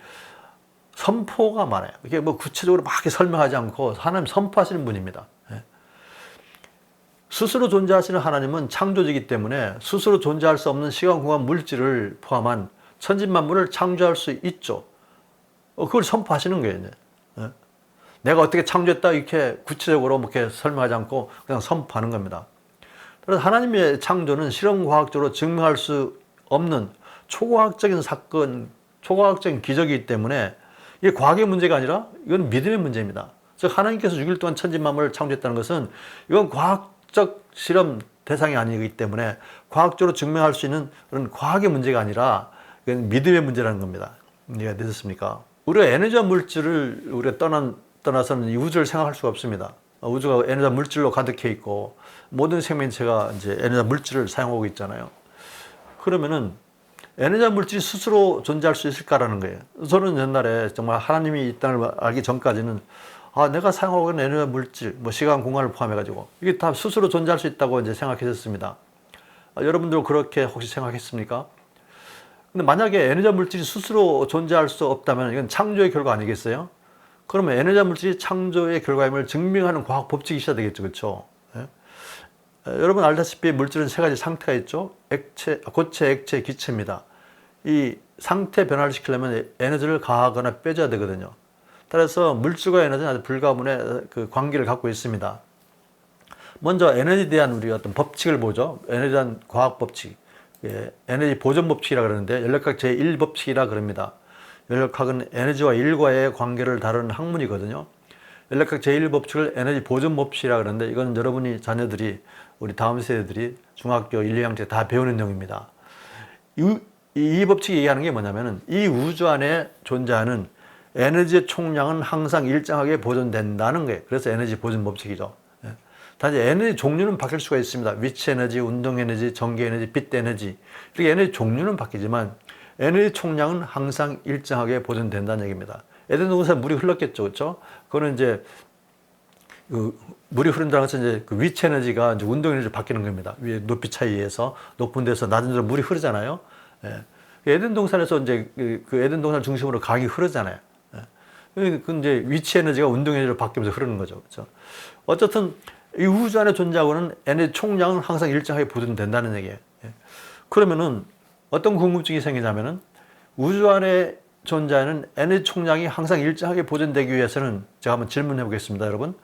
선포가 많아요. 이게 뭐 구체적으로 막 설명하지 않고 하나님 선포하시는 분입니다. 스스로 존재하시는 하나님은 창조주이기 때문에 스스로 존재할 수 없는 시간, 공간, 물질을 포함한 천지만물을 창조할 수 있죠. 그걸 선포하시는 거예요. 이제. 내가 어떻게 창조했다 이렇게 구체적으로 이렇게 설명하지 않고 그냥 선포하는 겁니다. 그래서 하나님의 창조는 실험과학적으로 증명할 수 없는 초과학적인 사건, 초과학적인 기적이기 때문에 이게 과학의 문제가 아니라 이건 믿음의 문제입니다. 즉 하나님께서 6일 동안 천지만물을 창조했다는 것은 이건 과학적 실험 대상이 아니기 때문에 과학적으로 증명할 수 있는 그런 과학의 문제가 아니라 이건 믿음의 문제라는 겁니다. 이해가 되셨습니까? 우리가 에너지와 물질을 우리가 떠나서는 이 우주를 생각할 수가 없습니다. 우주가 에너지와 물질로 가득해 있고 모든 생명체가 이제 에너지와 물질을 사용하고 있잖아요. 그러면은 에너지와 물질이 스스로 존재할 수 있을까라는 거예요. 저는 옛날에 정말 하나님이 있다는 걸 알기 전까지는 내가 사용하고 있는 에너지와 물질, 뭐 시간, 공간을 포함해가지고 이게 다 스스로 존재할 수 있다고 이제 생각했었습니다. 여러분들 그렇게 혹시 생각했습니까? 근데 만약에 에너지와 물질이 스스로 존재할 수 없다면 이건 창조의 결과 아니겠어요? 그러면 에너지와 물질이 창조의 결과임을 증명하는 과학 법칙이 있어야 되겠죠, 그렇죠? 여러분 알다시피 물질은 세 가지 상태가 있죠. 액체, 고체, 액체, 기체입니다. 이 상태 변화를 시키려면 에너지를 가하거나 빼줘야 되거든요. 따라서 물질과 에너지는 아주 불가분의 그 관계를 갖고 있습니다. 먼저 에너지에 대한 우리 어떤 법칙을 보죠. 에너지에 대한 과학 법칙. 에너지 보존 법칙이라 그러는데 연력학 제1법칙이라 그럽니다. 연력학은 에너지와 일과의 관계를 다루는 학문이거든요. 연력학 제1법칙을 에너지 보존 법칙이라 그러는데 이건 여러분이 자녀들이 우리 다음 세대들이 중학교 1, 2학년 때 다 배우는 내용입니다. 이 법칙이 얘기하는 게 뭐냐면은 이 우주 안에 존재하는 에너지의 총량은 항상 일정하게 보존된다는 거예요. 그래서 에너지 보존 법칙이죠. 단지 에너지 종류는 바뀔 수가 있습니다. 위치 에너지, 운동 에너지, 전기 에너지, 빛 에너지 이렇게 에너지 종류는 바뀌지만 에너지 총량은 항상 일정하게 보존된다는 얘기입니다. 에덴 동산에 물이 흘렀겠죠, 그렇죠? 그거는 이제 그 물이 흐른다는 것은 이제 그 위치 에너지가 이제 운동 에너지로 바뀌는 겁니다. 위에 높이 차이에서 높은 데서 낮은 데로 물이 흐르잖아요. 에덴 동산에서 이제 그 에덴 동산 중심으로 강이 흐르잖아요. 그 이제 위치 에너지가 운동 에너지로 바뀌면서 흐르는 거죠. 그렇죠? 어쨌든 이 우주 안에 존재하고는 에너지 총량은 항상 일정하게 보존된다는 얘기예요. 예. 그러면은 어떤 궁금증이 생기냐면은 우주 안에 존재하는 에너지 총량이 항상 일정하게 보존되기 위해서는 제가 한번 질문해 보겠습니다, 여러분.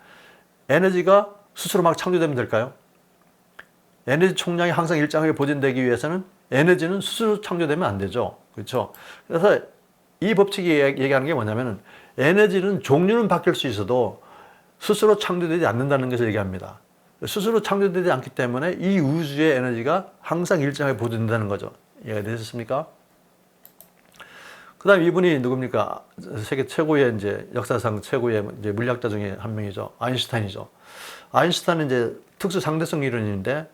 에너지가 스스로 막 창조되면 될까요? 에너지 총량이 항상 일정하게 보존되기 위해서는 에너지는 스스로 창조되면 안 되죠. 그렇죠? 그래서 이 법칙이 얘기하는 게 뭐냐면은 에너지는 종류는 바뀔 수 있어도 스스로 창조되지 않는다는 것을 얘기합니다. 스스로 창조되지 않기 때문에 이 우주의 에너지가 항상 일정하게 보존된다는 거죠. 이해가 되셨습니까? 그 다음 이분이 누굽니까? 세계 최고의 이제 역사상 최고의 이제 물리학자 중에 한 명이죠. 아인슈타인이죠. 아인슈타인은 이제 특수 상대성 이론인데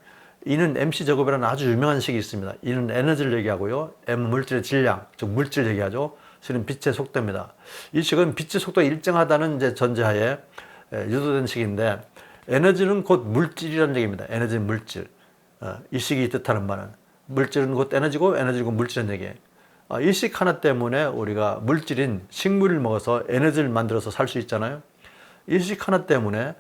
이는 MC 제곱이라는 아주 유명한 식이 있습니다. 이는 에너지를 얘기하고요. M은 물질의 질량, 즉 물질 얘기하죠. C는 빛의 속도입니다. 이 식은 빛의 속도가 일정하다는 이제 전제하에 유도된 식인데 에너지는 곧 물질이라는 얘기입니다. 에너지는 물질. 이 식이 뜻하는 바는 물질은 곧 에너지고 에너지는 곧 물질이라는 얘기예요. 이 식 하나 때문에 우리가 물질인 식물을 먹어서 에너지를 만들어서 살 수 있잖아요. 이 식 하나 때문에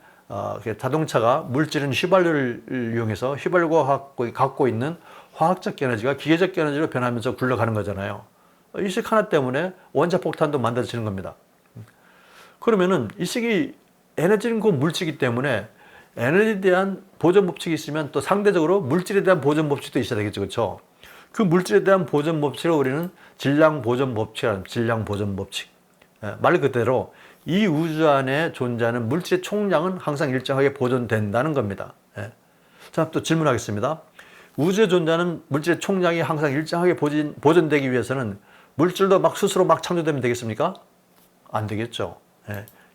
자동차가 물질인 휘발유를 이용해서 휘발유가 갖고 있는 화학적 에너지가 기계적 에너지로 변하면서 굴러가는 거잖아요. 이 식 하나 때문에 원자폭탄도 만들어지는 겁니다. 그러면은 이 식이 에너지는 곧 물질이기 때문에 에너지에 대한 보존 법칙이 있으면 또 상대적으로 물질에 대한 보존 법칙도 있어야 되겠죠. 그렇죠? 그 물질에 대한 보존 법칙을 우리는 질량 보존 법칙이라는 질량 보존 법칙. 말 그대로 이 우주 안에 존재하는 물질의 총량은 항상 일정하게 보존된다는 겁니다. 자, 또 질문하겠습니다. 우주에 존재하는 물질의 총량이 항상 일정하게 보존되기 위해서는 물질도 막 스스로 막 창조되면 되겠습니까? 안 되겠죠.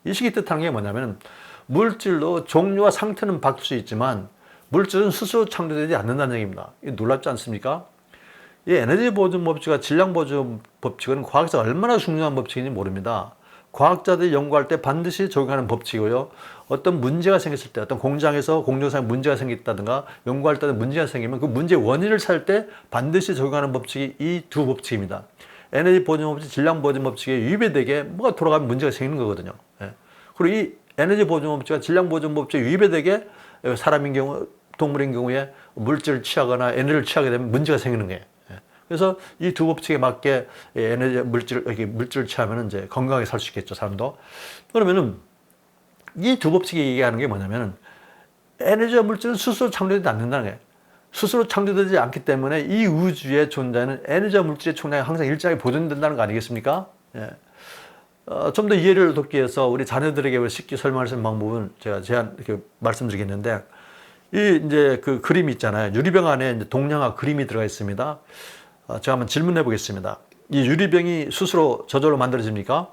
이 식이 뜻하는 게 뭐냐면 물질도 종류와 상태는 바뀔 수 있지만 물질은 스스로 창조되지 않는다는 얘기입니다. 이게 놀랍지 않습니까? 이 에너지 보존 법칙과 질량 보존 법칙은 과학에서 얼마나 중요한 법칙인지 모릅니다. 과학자들이 연구할 때 반드시 적용하는 법칙이고요. 어떤 문제가 생겼을 때, 어떤 공장에서 공정상에 문제가 생겼다든가 연구할 때 문제가 생기면 그 문제의 원인을 찾을 때 반드시 적용하는 법칙이 이 두 법칙입니다. 에너지 보존 법칙, 질량 보존 법칙에 위배되게 뭐가 돌아가면 문제가 생기는 거거든요. 그리고 이 에너지 보존 법칙과 질량 보존 법칙에 위배되게 사람인 경우, 동물인 경우에 물질을 취하거나 에너지를 취하게 되면 문제가 생기는 거예요. 그래서 이 두 법칙에 맞게 에너지 물질을 취하면 이제 건강하게 살 수 있겠죠, 사람도. 그러면은 이 두 법칙이 얘기하는 게 뭐냐면은 에너지와 물질은 스스로 창조되지 않는다는 거예요. 스스로 창조되지 않기 때문에 이 우주에 존재하는 에너지와 물질의 총량이 항상 일정하게 보존된다는 거 아니겠습니까? 좀 더 이해를 돕기 위해서 우리 자녀들에게 쉽게 설명할 수 있는 방법은 제가 이렇게 말씀드리겠는데, 이제 그 그림이 있잖아요. 유리병 안에 이제 동량화 그림이 들어가 있습니다. 제가 한번 질문해 보겠습니다. 이 유리병이 스스로 저절로 만들어집니까?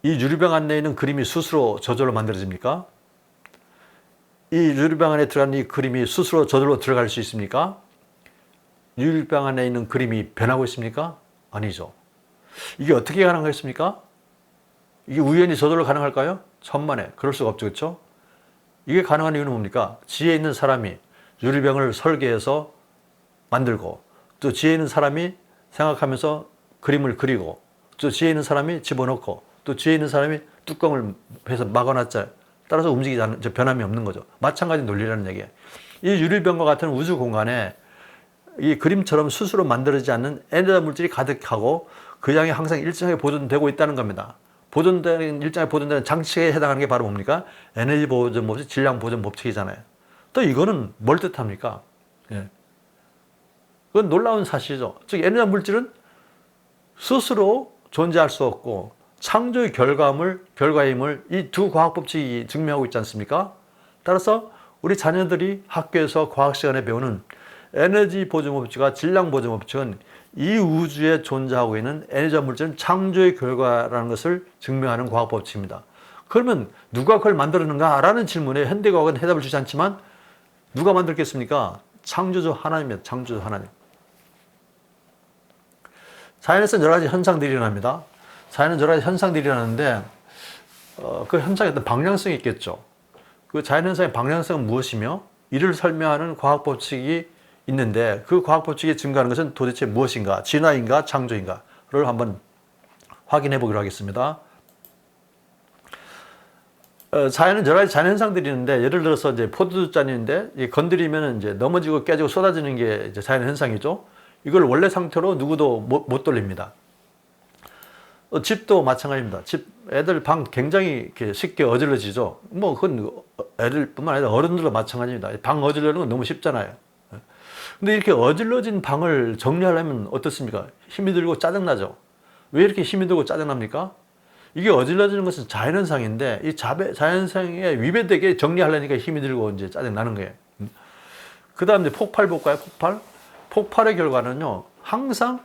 이 유리병 안에 있는 그림이 스스로 저절로 만들어집니까? 이 유리병 안에 들어간 이 그림이 스스로 저절로 들어갈 수 있습니까? 유리병 안에 있는 그림이 변하고 있습니까? 아니죠. 이게 어떻게 가능하겠습니까? 이게 우연히 저절로 가능할까요? 천만에. 그럴 수가 없죠. 그렇죠? 이게 가능한 이유는 뭡니까? 지혜 있는 사람이 유리병을 설계해서 만들고, 또 지혜 있는 사람이 생각하면서 그림을 그리고, 또 지혜 있는 사람이 집어넣고, 또 지혜 있는 사람이 뚜껑을 해서 막아놨잖아요. 따라서 움직이지 않는, 변함이 없는 거죠. 마찬가지 논리라는 얘기예요. 이 유리병과 같은 우주 공간에 이 그림처럼 스스로 만들어지지 않는 에너지 물질이 가득하고 그 양이 항상 일정하게 보존되고 있다는 겁니다. 일정하게 보존되는 장치에 해당하는 게 바로 뭡니까? 에너지 보존 법칙, 질량 보존 법칙이잖아요. 또 이거는 뭘 뜻합니까? 그건 놀라운 사실이죠. 즉 에너지 물질은 스스로 존재할 수 없고 창조의 결과임을 이 두 과학 법칙이 증명하고 있지 않습니까? 따라서 우리 자녀들이 학교에서 과학 시간에 배우는 에너지 보존 법칙과 질량 보존 법칙은 이 우주에 존재하고 있는 에너지와 물질은 창조의 결과라는 것을 증명하는 과학 법칙입니다. 그러면 누가 그걸 만들었는가? 라는 질문에 현대과학은 해답을 주지 않지만 누가 만들겠습니까? 창조주 하나님입니다. 창조주 하나님. 자연에서는 여러 가지 현상들이 일어납니다. 자연은 여러 가지 현상들이 일어나는데 그 현상에 어떤 방향성이 있겠죠. 그 자연현상의 방향성은 무엇이며 이를 설명하는 과학 법칙이 있는데 그 과학 법칙이 증거하는 것은 도대체 무엇인가? 진화인가? 창조인가?를 한번 확인해 보기로 하겠습니다. 자연은 여러 가지 자연 현상들이 있는데, 예를 들어서 이제 포도주잔인데 건드리면 이제 넘어지고 깨지고 쏟아지는 게 이제 자연 현상이죠. 이걸 원래 상태로 누구도 못 돌립니다. 집도 마찬가지입니다. 집 애들 방 굉장히 이렇게 쉽게 어질러지죠. 뭐 그건 애들뿐만 아니라 어른들도 마찬가지입니다. 방 어질러는 건 너무 쉽잖아요. 근데 이렇게 어질러진 방을 정리하려면 어떻습니까? 힘이 들고 짜증나죠. 왜 이렇게 힘이 들고 짜증납니까? 이게 어질러지는 것은 자연현상인데, 이 자연현상에 위배되게 정리하려니까 힘이 들고 이제 짜증나는 거예요. 그 다음 이제 폭발 볼까요? 폭발의 결과는요, 항상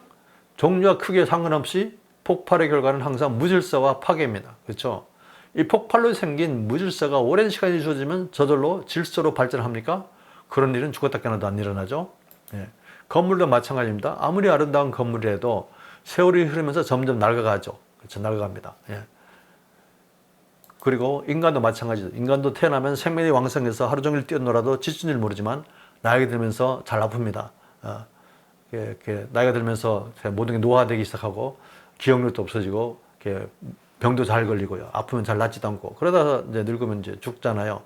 종류와 크기에 상관없이 폭발의 결과는 항상 무질서와 파괴입니다. 그렇죠? 이 폭발로 생긴 무질서가 오랜 시간이 주어지면 저절로 질서로 발전합니까? 그런 일은 죽었다 깨어나도 안 일어나죠. 예. 건물도 마찬가지입니다. 아무리 아름다운 건물이라도 세월이 흐르면서 점점 낡아가죠. 그렇죠? 낡아갑니다. 예. 그리고 인간도 마찬가지죠. 인간도 태어나면 생명이 왕성해서 하루 종일 뛰어놀아도 지친 줄 모르지만 나이가 들면서 잘 아픕니다. 나이가 들면서 모든 게 노화되기 시작하고 기억력도 없어지고 병도 잘 걸리고요. 아프면 잘 낫지도 않고 그러다가 이제 늙으면 이제 죽잖아요.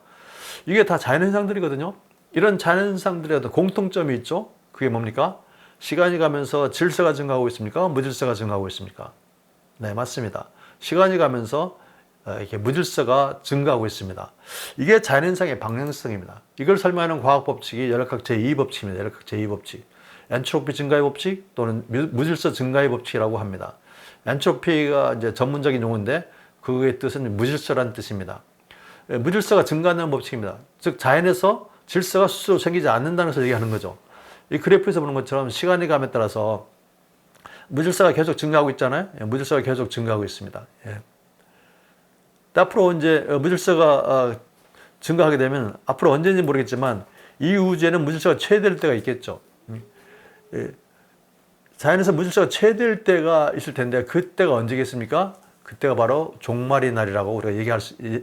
이게 다 자연현상들이거든요. 이런 자연현상들에도 공통점이 있죠. 그게 뭡니까? 시간이 가면서 질서가 증가하고 있습니까? 무질서가 증가하고 있습니까? 네, 맞습니다. 시간이 가면서 이렇게 무질서가 증가하고 있습니다. 이게 자연현상의 방향성입니다. 이걸 설명하는 과학 법칙이 열역학 제2법칙입니다. 열역학 제2법칙. 엔트로피 증가의 법칙 또는 무질서 증가의 법칙이라고 합니다. 엔트로피가 이제 전문적인 용어인데 그의 뜻은 무질서라는 뜻입니다. 무질서가 증가하는 법칙입니다. 즉 자연에서 질서가 스스로 생기지 않는다는 것을 얘기하는 거죠. 이 그래프에서 보는 것처럼 시간이 감에 따라서 무질서가 계속 증가하고 있잖아요. 무질서가 계속 증가하고 있습니다. 예. 앞으로 이제 무질서가 증가하게 되면 앞으로 언제인지 모르겠지만 이 우주에는 무질서가 최대될 때가 있겠죠. 예. 자연에서 무질서가 최대일 때가 있을 텐데 그때가 언제겠습니까? 그때가 바로 종말의 날이라고 우리가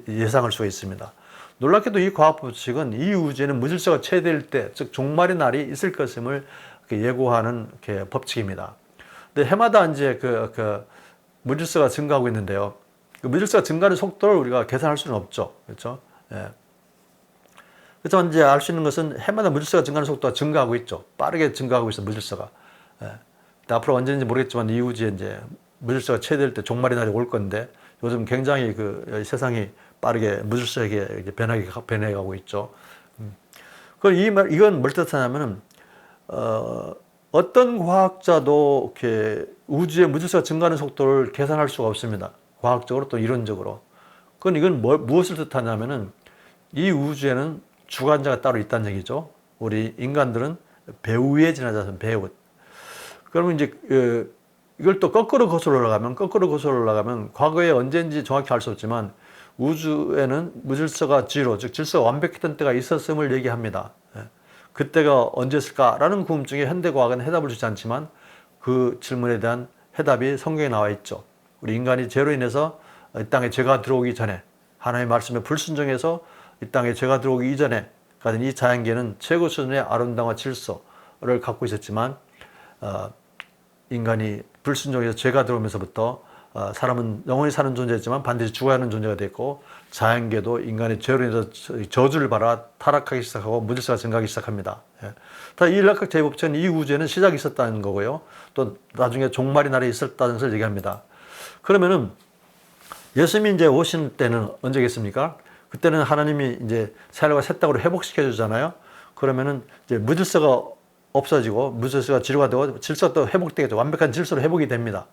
예상할 수가 있습니다. 놀랍게도 이 과학 법칙은 이 우주에는 무질서가 최대일 때, 즉 종말의 날이 있을 것임을 예고하는 법칙입니다. 근데 해마다 이제 무질서가 증가하고 있는데요. 그 무질서가 증가하는 속도를 우리가 계산할 수는 없죠. 그렇죠? 예. 그렇지만 이제 알 수 있는 것은 해마다 무질서가 증가하는 속도가 증가하고 있죠. 빠르게 증가하고 있어, 무질서가. 예. 앞으로 언제인지 모르겠지만 이 우주에 이제 무질서가 최대일 때 종말의 날이 올 건데 요즘 굉장히 세상이 빠르게 무질서에게 변해가고 있죠. 이건 뭘 뜻하냐면은, 어떤 과학자도 이렇게 우주의 무질서가 증가하는 속도를 계산할 수가 없습니다. 과학적으로 또 이론적으로. 이건 무엇을 뜻하냐면은, 이 우주에는 주관자가 따로 있다는 얘기죠. 우리 인간들은 배우 위에 지나지 않습니다. 배우. 그러면 이제, 이걸 또 거꾸로 거슬러 올라가면 과거에 언제인지 정확히 알 수 없지만 우주에는 무질서가 지로, 즉 질서가 완벽했던 때가 있었음을 얘기합니다. 그때가 언제였을까라는 궁금증에 현대과학은 해답을 주지 않지만 그 질문에 대한 해답이 성경에 나와 있죠. 우리 인간이 죄로 인해서 이 땅에 죄가 들어오기 전에, 하나님의 말씀에 불순종해서 이 땅에 죄가 들어오기 이전에 가진 이 자연계는 최고 수준의 아름다움과 질서를 갖고 있었지만 인간이 불순종해서 죄가 들어오면서부터 사람은 영원히 사는 존재였지만 반드시 죽어야 하는 존재가 됐고, 자연계도 인간의 죄로 인해서 저주를 받아 타락하기 시작하고 무질서가 증가하기 시작합니다. 다 이 일학학 제2법칙은 이 우주에는 시작이 있었다는 거고요. 또 나중에 종말의 날이 있었다는 것을 얘기합니다. 그러면은 예수님이 이제 오신 때는 언제겠습니까? 그때는 하나님이 이제 새하늘과 새 땅으로 회복시켜 주잖아요. 그러면은 이제 무질서가 없어지고 무질서가 지루가 되고 질서가 또 회복되겠죠. 완벽한 질서로 회복이 됩니다.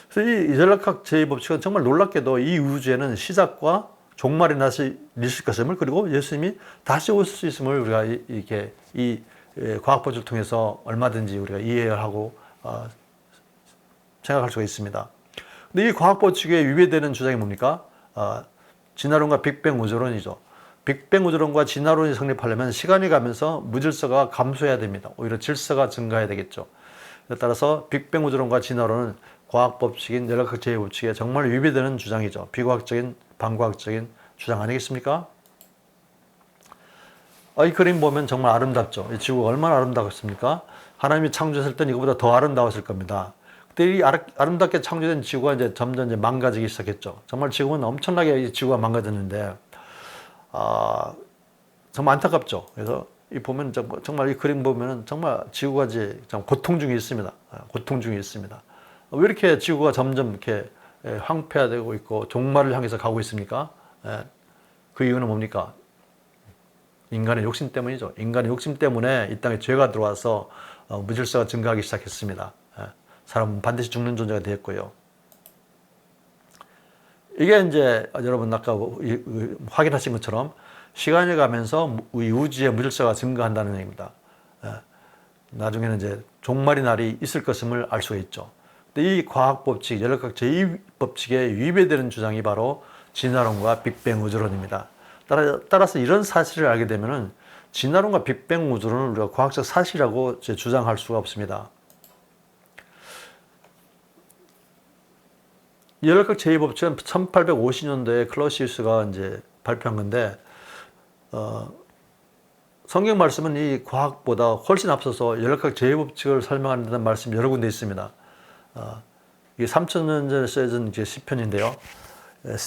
그래서 이 전력학 제2법칙은 정말 놀랍게도 이 우주에는 시작과 종말의 날이 있을 것임을, 그리고 예수님이 다시 오실 수 있음을 우리가 이렇게 이 과학 법칙을 통해서 얼마든지 우리가 이해하고 생각할 수가 있습니다. 근데 이 과학 법칙에 위배되는 주장이 뭡니까? 진화론과 빅뱅 우주론이죠. 빅뱅 우주론과 진화론이 성립하려면 시간이 가면서 무질서가 감소해야 됩니다. 오히려 질서가 증가해야 되겠죠. 따라서 빅뱅 우주론과 진화론은 과학 법칙인 열역학 제2법칙에 정말 위배되는 주장이죠. 비과학적인, 반과학적인 주장 아니겠습니까? 이 그림 보면 정말 아름답죠. 이 지구가 얼마나 아름다웠습니까? 하나님이 창조했을 때는 이거보다 더 아름다웠을 겁니다. 그때 아름답게 창조된 지구가 이제 점점 이제 망가지기 시작했죠. 정말 지금은 엄청나게 이 지구가 망가졌는데, 정말 안타깝죠. 그래서 이 보면 정말 이 그림 보면은 정말 지구가 이제 참 고통 중에 있습니다. 고통 중에 있습니다. 왜 이렇게 지구가 점점 이렇게 황폐화되고 있고 종말을 향해서 가고 있습니까? 그 이유는 뭡니까? 인간의 욕심 때문이죠. 인간의 욕심 때문에 이 땅에 죄가 들어와서 무질서가 증가하기 시작했습니다. 사람은 반드시 죽는 존재가 되었고요. 이게 이제 여러분 아까 확인하신 것처럼 시간이 가면서 이 우주의 무질서가 증가한다는 얘기입니다. 나중에는 이제 종말의 날이 있을 것임을 알 수가 있죠. 근데 이 과학 법칙, 열역학 제2법칙에 위배되는 주장이 바로 진화론과 빅뱅 우주론입니다. 따라서 이런 사실을 알게 되면은 진화론과 빅뱅 우주론을 우리가 과학적 사실이라고 주장할 수가 없습니다. 열역학 제2법칙은 1850년도에 클라우시우스가 이제 발표한 건데, 성경 말씀은 이 과학보다 훨씬 앞서서 열역학 제2법칙을 설명하는 말씀이 여러 군데 있습니다. 이게 3000년 전에 쓰여진 시편인데요.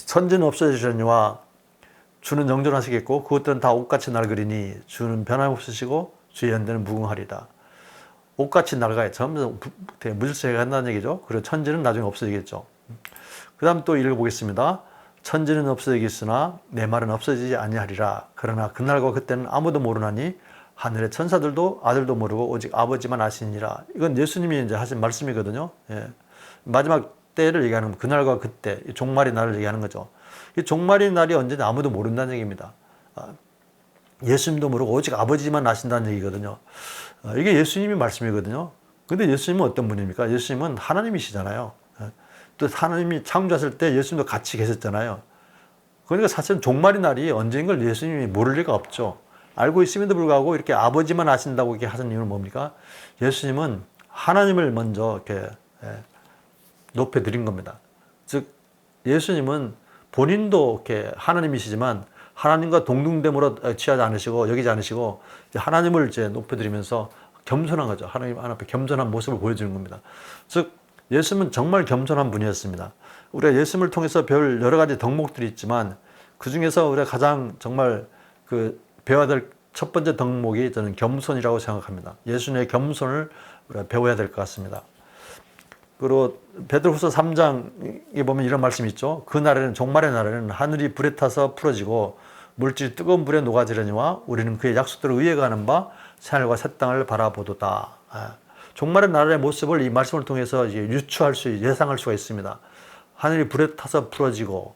천지는 없어지려니와 주는 영존하시겠고 그것들은 다 옷같이 낡으리니 주는 변함없으시고 주의 연대는 무궁하리다. 옷같이 낡아요. 점점 무질서가 한다는 얘기죠. 그리고 천지는 나중에 없어지겠죠. 그 다음 또 읽어보겠습니다. 천지는 없어지겠으나 내 말은 없어지지 아니하리라. 그러나 그날과 그때는 아무도 모르나니 하늘의 천사들도 아들도 모르고 오직 아버지만 아시니라. 이건 예수님이 이제 하신 말씀이거든요. 마지막 때를 얘기하는 그날과 그때, 종말의 날을 얘기하는 거죠. 이 종말의 날이 언제나 아무도 모른다는 얘기입니다. 예수님도 모르고 오직 아버지만 아신다는 얘기거든요. 이게 예수님의 말씀이거든요. 근데 예수님은 어떤 분입니까? 예수님은 하나님이시잖아요. 또 하나님이 창조하실 때 예수님도 같이 계셨잖아요. 그러니까 사실은 종말의 날이 언제인 걸 예수님이 모를 리가 없죠. 알고 있음에도 불구하고 이렇게 아버지만 아신다고 이렇게 하신 이유는 뭡니까? 예수님은 하나님을 먼저 이렇게 높여드린 겁니다. 즉, 예수님은 본인도 이렇게 하나님이시지만 하나님과 동등됨으로 취하지 않으시고 여기지 않으시고 하나님을 이제 높여드리면서 겸손한 거죠. 하나님 앞에 겸손한 모습을 보여주는 겁니다. 즉, 예수님은 정말 겸손한 분이었습니다. 우리가 예수님을 통해서 배울 여러 가지 덕목들이 있지만 그 중에서 우리가 가장 정말 배워야 될 첫 번째 덕목이 저는 겸손이라고 생각합니다. 예수님의 겸손을 우리가 배워야 될 것 같습니다. 그리고 베드로후서 3장에 보면 이런 말씀이 있죠. 그 날에는 종말의 날에는 하늘이 불에 타서 풀어지고 물질이 뜨거운 불에 녹아지려니와 우리는 그의 약속대로 의에 가는 바 새하늘과 새 땅을 바라보도다. 종말의 나라의 모습을 이 말씀을 통해서 예상할 수가 있습니다. 하늘이 불에 타서 풀어지고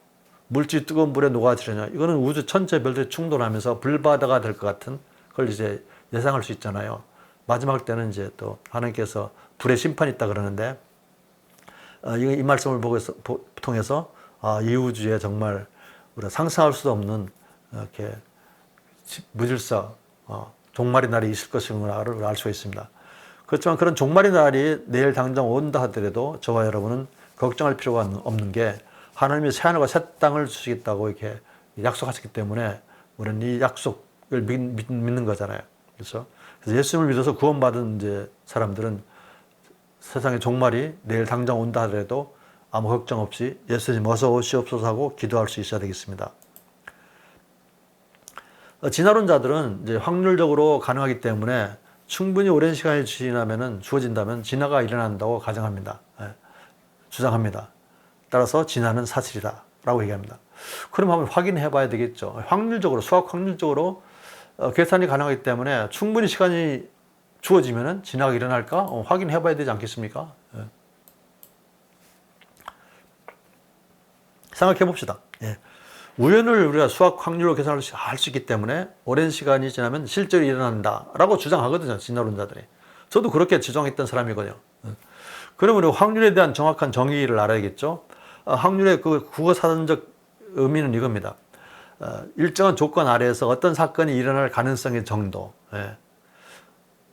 물질이 뜨거운 불에 녹아지려냐. 이거는 우주 전체 별들이 충돌하면서 불바다가 될 것 같은 걸 이제 예상할 수 있잖아요. 마지막 때는 이제 또 하나님께서 불의 심판이 있다 그러는데, 이 말씀을 통해서 이 우주에 정말 우리가 상상할 수 없는 이렇게 무질서 종말의 날이 있을 것임을 알 수가 있습니다. 그렇지만 그런 종말의 날이 내일 당장 온다 하더라도 저와 여러분은 걱정할 필요가 없는 게 하나님이 새하늘과 새 땅을 주시겠다고 이렇게 약속하셨기 때문에 우리는 이 약속을 믿는 거잖아요. 그래서 예수님을 믿어서 구원받은 이제 사람들은 세상의 종말이 내일 당장 온다 하더라도 아무 걱정 없이 예수님 어서 오시옵소서 하고 기도할 수 있어야 되겠습니다. 진화론자들은 이제 확률적으로 가능하기 때문에 충분히 오랜 시간이 주어진다면 진화가 일어난다고 가정합니다. 주장합니다. 따라서 진화는 사실이다 라고 얘기합니다. 그럼 한번 확인해 봐야 되겠죠. 수학 확률적으로 계산이 가능하기 때문에 충분히 시간이 주어지면 진화가 일어날까? 확인해 봐야 되지 않겠습니까? 생각해 봅시다. 우연을 우리가 수학 확률로 계산할 수 있기 때문에 오랜 시간이 지나면 실제로 일어난다라고 주장하거든요. 진화론자들이. 저도 그렇게 주장했던 사람이거든요. 그러면 우리 확률에 대한 정확한 정의를 알아야겠죠. 확률의 그 국어사전적 의미는 이겁니다. 일정한 조건 아래에서 어떤 사건이 일어날 가능성의 정도.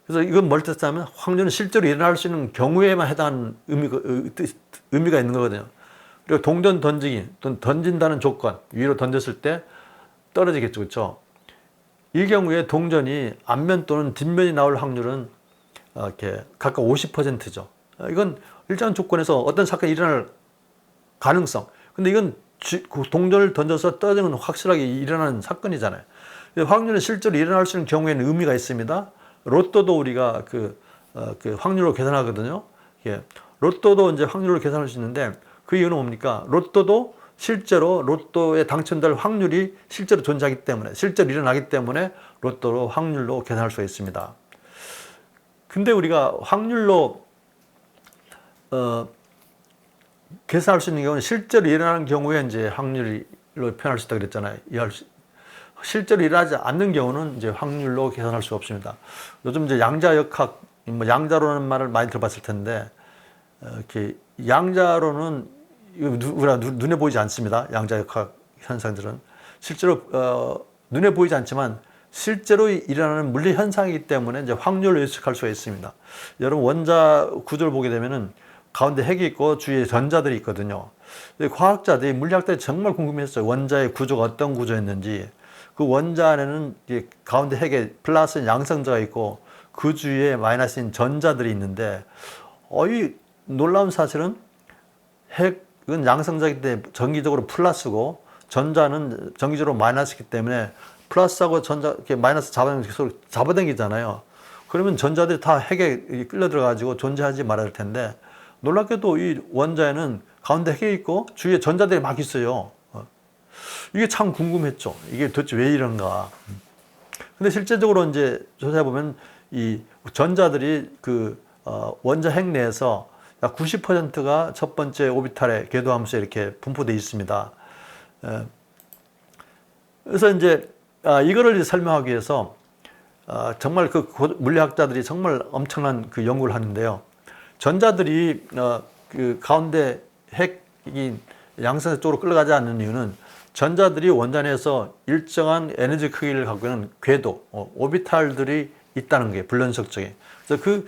그래서 이건 뭘 뜻하면 확률은 실제로 일어날 수 있는 경우에만 해당하는 의미가 있는 거거든요. 그리고 동전 던지기, 또는 던진다는 조건, 위로 던졌을 때 떨어지겠죠. 그렇죠? 이 경우에 동전이 앞면 또는 뒷면이 나올 확률은 이렇게 각각 50%죠. 이건 일정 조건에서 어떤 사건이 일어날 가능성. 근데 이건 동전을 던져서 떨어지는 건 확실하게 일어나는 사건이잖아요. 확률은 실제로 일어날 수 있는 경우에는 의미가 있습니다. 로또도 우리가 그 확률로 계산하거든요. 예. 로또도 이제 확률로 계산할 수 있는데 그 이유는 뭡니까? 로또도 실제로 로또에 당첨될 확률이 실제로 존재하기 때문에, 실제로 일어나기 때문에 로또로 확률로 계산할 수가 있습니다. 근데 우리가 확률로 계산할 수 있는 경우는 실제로 일어나는 경우에 이제 확률로 표현할 수 있다 그랬잖아요. 실제로 일어나지 않는 경우는 이제 확률로 계산할 수 없습니다. 요즘 이제 양자역학, 뭐 양자로는 말을 많이 들어봤을 텐데, 이렇게 양자로는 우리가 눈에 보이지 않습니다. 양자역학 현상들은 실제로 눈에 보이지 않지만 실제로 일어나는 물리 현상이기 때문에 이제 확률로 예측할 수가 있습니다. 여러분 원자 구조를 보게 되면은 가운데 핵이 있고 주위에 전자들이 있거든요. 과학자들이 물리학자들이 정말 궁금했어요. 원자의 구조가 어떤 구조였는지. 그 원자 안에는 가운데 핵에 플러스 양성자가 있고 그 주위에 마이너스인 전자들이 있는데 이 놀라운 사실은 핵은 양성자이기 때문에 정기적으로 플러스고 전자는 정기적으로 마이너스이기 때문에 플러스하고 전자 이렇게 마이너스 잡아당기잖아요. 그러면 전자들이 다 핵에 끌려 들어가지고 존재하지 말아야 할 텐데 놀랍게도 이 원자에는 가운데 핵이 있고 주위에 전자들이 막 있어요. 이게 참 궁금했죠. 이게 도대체 왜 이런가. 근데 실제적으로 이제 조사해 보면 이 전자들이 원자 핵 내에서 약 90%가 첫 번째 오비탈의 궤도함수에 이렇게 분포되어 있습니다. 그래서 이제 이거를 설명하기 위해서 정말 물리학자들이 정말 엄청난 연구를 하는데요. 전자들이 가운데 핵이 양성자 쪽으로 끌려가지 않는 이유는 전자들이 원자 내에서 일정한 에너지 크기를 갖고 있는 궤도, 오비탈들이 있다는 게 불연속적인. 그래서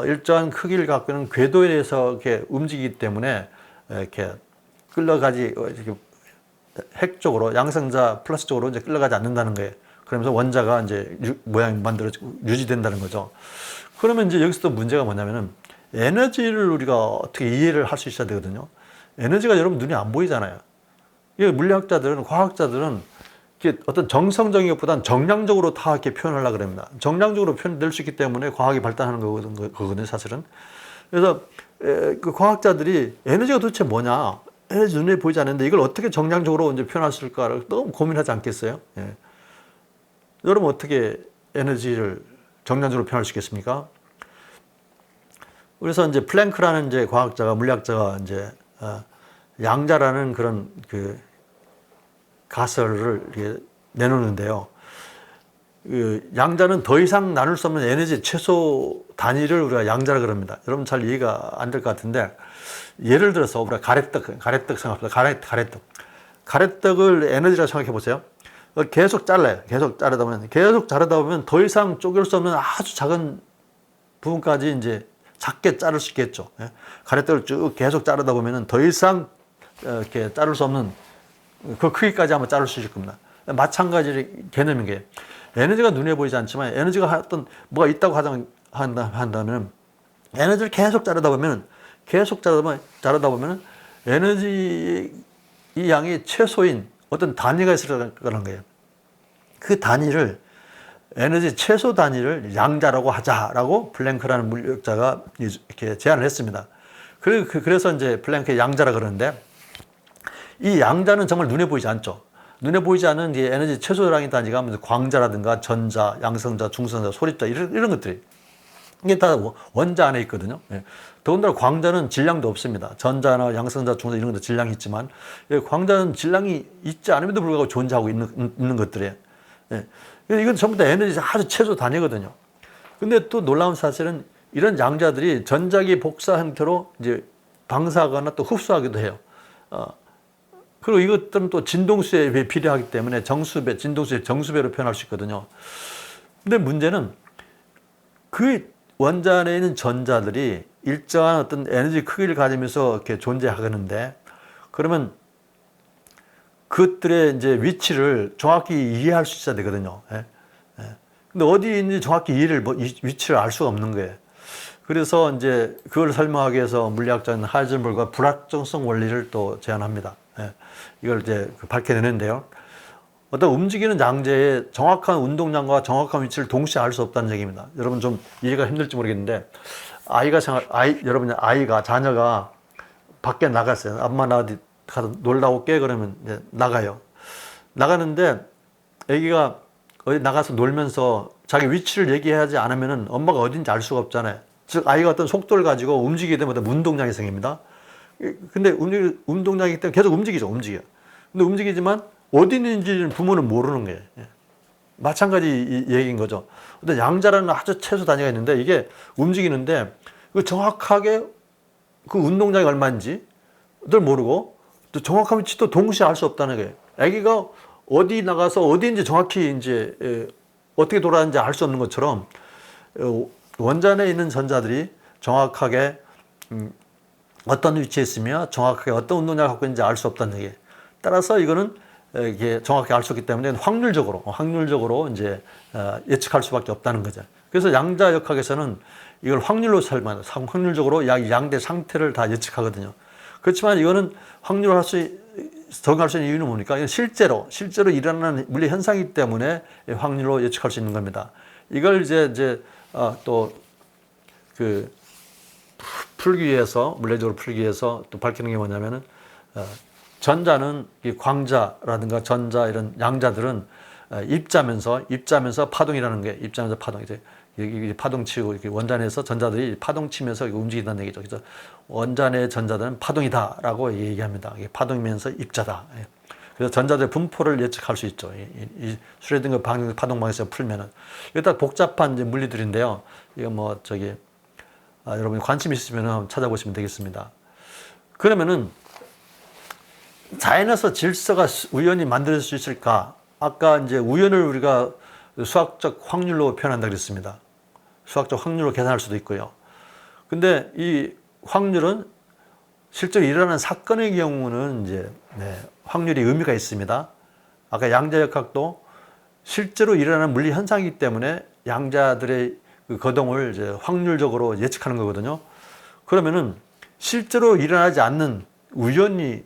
일정한 크기를 갖고 있는 궤도에 대해서 이렇게 움직이기 때문에 이렇게 끌려가지 이렇게 핵 쪽으로 양성자 플러스 쪽으로 이제 끌려가지 않는다는 거예요. 그러면서 원자가 이제 모양이 유지된다는 거죠. 그러면 이제 여기서 또 문제가 뭐냐면은 에너지를 우리가 어떻게 이해를 할 수 있어야 되거든요. 에너지가 여러분 눈이 안 보이잖아요. 이 물리학자들은, 과학자들은 어떤 정성적인 것보다는 정량적으로 다 이렇게 표현하려고 그럽니다. 정량적으로 표현될 수 있기 때문에 과학이 발달하는 거거든요, 사실은. 그래서 그 과학자들이 에너지가 도대체 뭐냐? 에너지 눈에 보이지 않는데 이걸 어떻게 정량적으로 이제 표현할 수 있을까를 너무 고민하지 않겠어요? 예. 여러분 어떻게 에너지를 정량적으로 표현할 수 있겠습니까? 그래서 이제 플랭크라는 이제 과학자가, 물리학자가 이제 양자라는 그런 가설을 이렇게 내놓는데요. 양자는 더 이상 나눌 수 없는 에너지 최소 단위를 우리가 양자라 그럽니다. 여러분 잘 이해가 안 될 것 같은데 예를 들어서 우리가 가래떡 생각합니다. 가래떡을 에너지라고 생각해 보세요. 계속 잘라요. 계속 자르다 보면 더 이상 쪼갤 수 없는 아주 작은 부분까지 이제 작게 자를 수 있겠죠. 가래떡을 쭉 계속 자르다 보면은 더 이상 이렇게 자를 수 없는 그 크기까지 한번 자를 수 있을 겁니다. 마찬가지 개념인 게 에너지가 눈에 보이지 않지만 에너지가 뭐가 있다고 한다면 에너지를 계속 자르다 보면 에너지 이 양이 최소인 어떤 단위가 있을 거라는 거예요. 그 단위를 에너지 최소 단위를 양자라고 하자라고 플랭크라는 물리학자가 이렇게 제안을 했습니다. 그래서 이제 플랭크의 양자라 그러는데 이 양자는 정말 눈에 보이지 않죠. 눈에 보이지 않는 이 에너지 최소량의 단위가 광자라든가 전자, 양성자, 중성자, 소립자 이런 것들이 이게 다 원자 안에 있거든요. 더군다나 광자는 질량도 없습니다. 전자나 양성자, 중성자 이런 것도 질량이 있지만 광자는 질량이 있지 않음에도 불구하고 존재하고 있는 것들이에요. 이건 전부 다 에너지 아주 최소 단위거든요. 근데 또 놀라운 사실은 이런 양자들이 전자기 복사 형태로 이제 방사하거나 또 흡수하기도 해요. 그리고 이것들은 또 진동수에 비례하기 때문에 진동수의 정수배로 표현할 수 있거든요. 근데 문제는 그 원자 안에 있는 전자들이 일정한 어떤 에너지 크기를 가지면서 이렇게 존재하는데 그러면 그것들의 이제 위치를 정확히 이해할 수 있어야 되거든요. 근데 어디 있는지 정확히 위치를 알 수가 없는 거예요. 그래서 이제 그걸 설명하기 위해서 물리학자는 하이젠버그가 불확정성 원리를 또 제안합니다. 예. 이걸 이제 밝혀내는데요. 어떤 움직이는 양재의 정확한 운동량과 정확한 위치를 동시에 알 수 없다는 얘기입니다. 여러분 좀 이해가 힘들지 모르겠는데 여러분 자녀가 밖에 나갔어요. 엄마 나 어디 가서 놀다 올게 그러면 이제 나가요. 나가는데 아기가 어디 나가서 놀면서 자기 위치를 얘기하지 않으면은 엄마가 어딘지 알 수가 없잖아요. 즉 아이가 어떤 속도를 가지고 움직이게 되면 어떤 운동량이 생깁니다. 근데 운동량이기 때문에 계속 움직여. 근데 움직이지만 어디 있는지는 부모는 모르는 거예요. 마찬가지 이 얘기인 거죠. 근데 양자라는 아주 최소 단위가 있는데 이게 움직이는데 그 정확하게 그 운동량이 얼마인지를 모르고 또 정확한 위치도 동시에 알 수 없다는 거예요. 아기가 어디 나가서 어디인지 정확히 이제 어떻게 돌아가는지 알 수 없는 것처럼 원전에 있는 전자들이 정확하게 어떤 위치에 있으며 정확하게 어떤 운동량을 갖고 있는지 알 수 없다는 얘기예요. 따라서 이거는 이게 정확히 알 수 없기 때문에 확률적으로 이제 예측할 수밖에 없다는 거죠. 그래서 양자역학에서는 이걸 확률로 설명합니다. 확률적으로 양대 상태를 다 예측하거든요. 그렇지만 이거는 확률로 적용할 수 있는 이유는 뭡니까? 이건 실제로 일어나는 물리 현상이기 때문에 확률로 예측할 수 있는 겁니다. 이걸 이제 또 그 풀기 위해서 물리적으로 풀기 위해서 또 밝히는 게 뭐냐면은 전자는 이 광자라든가 전자 이런 양자들은 입자면서 파동이라는 게 입자면서 파동 이제 파동치고 이렇게 원자내에서 전자들이 파동치면서 움직인다는 얘기죠. 그래서 원자내 전자들은 파동이다라고 얘기합니다. 이게 파동이면서 입자다. 그래서 전자들의 분포를 예측할 수 있죠. 이 슈레딩거 파동 방에서 풀면은 일단 복잡한 이제 물리들인데요. 이거 뭐 여러분이 관심 있으시면 한번 찾아보시면 되겠습니다. 그러면은 자연에서 질서가 우연히 만들어질 수 있을까? 아까 이제 우연을 우리가 수학적 확률로 표현한다 그랬습니다. 수학적 확률로 계산할 수도 있고요. 근데 이 확률은 실제로 일어나는 사건의 경우는 이제 확률이 의미가 있습니다. 아까 양자역학도 실제로 일어나는 물리 현상이기 때문에 양자들의 그 거동을 이제 확률적으로 예측하는 거거든요. 그러면은 실제로 일어나지 않는 우연이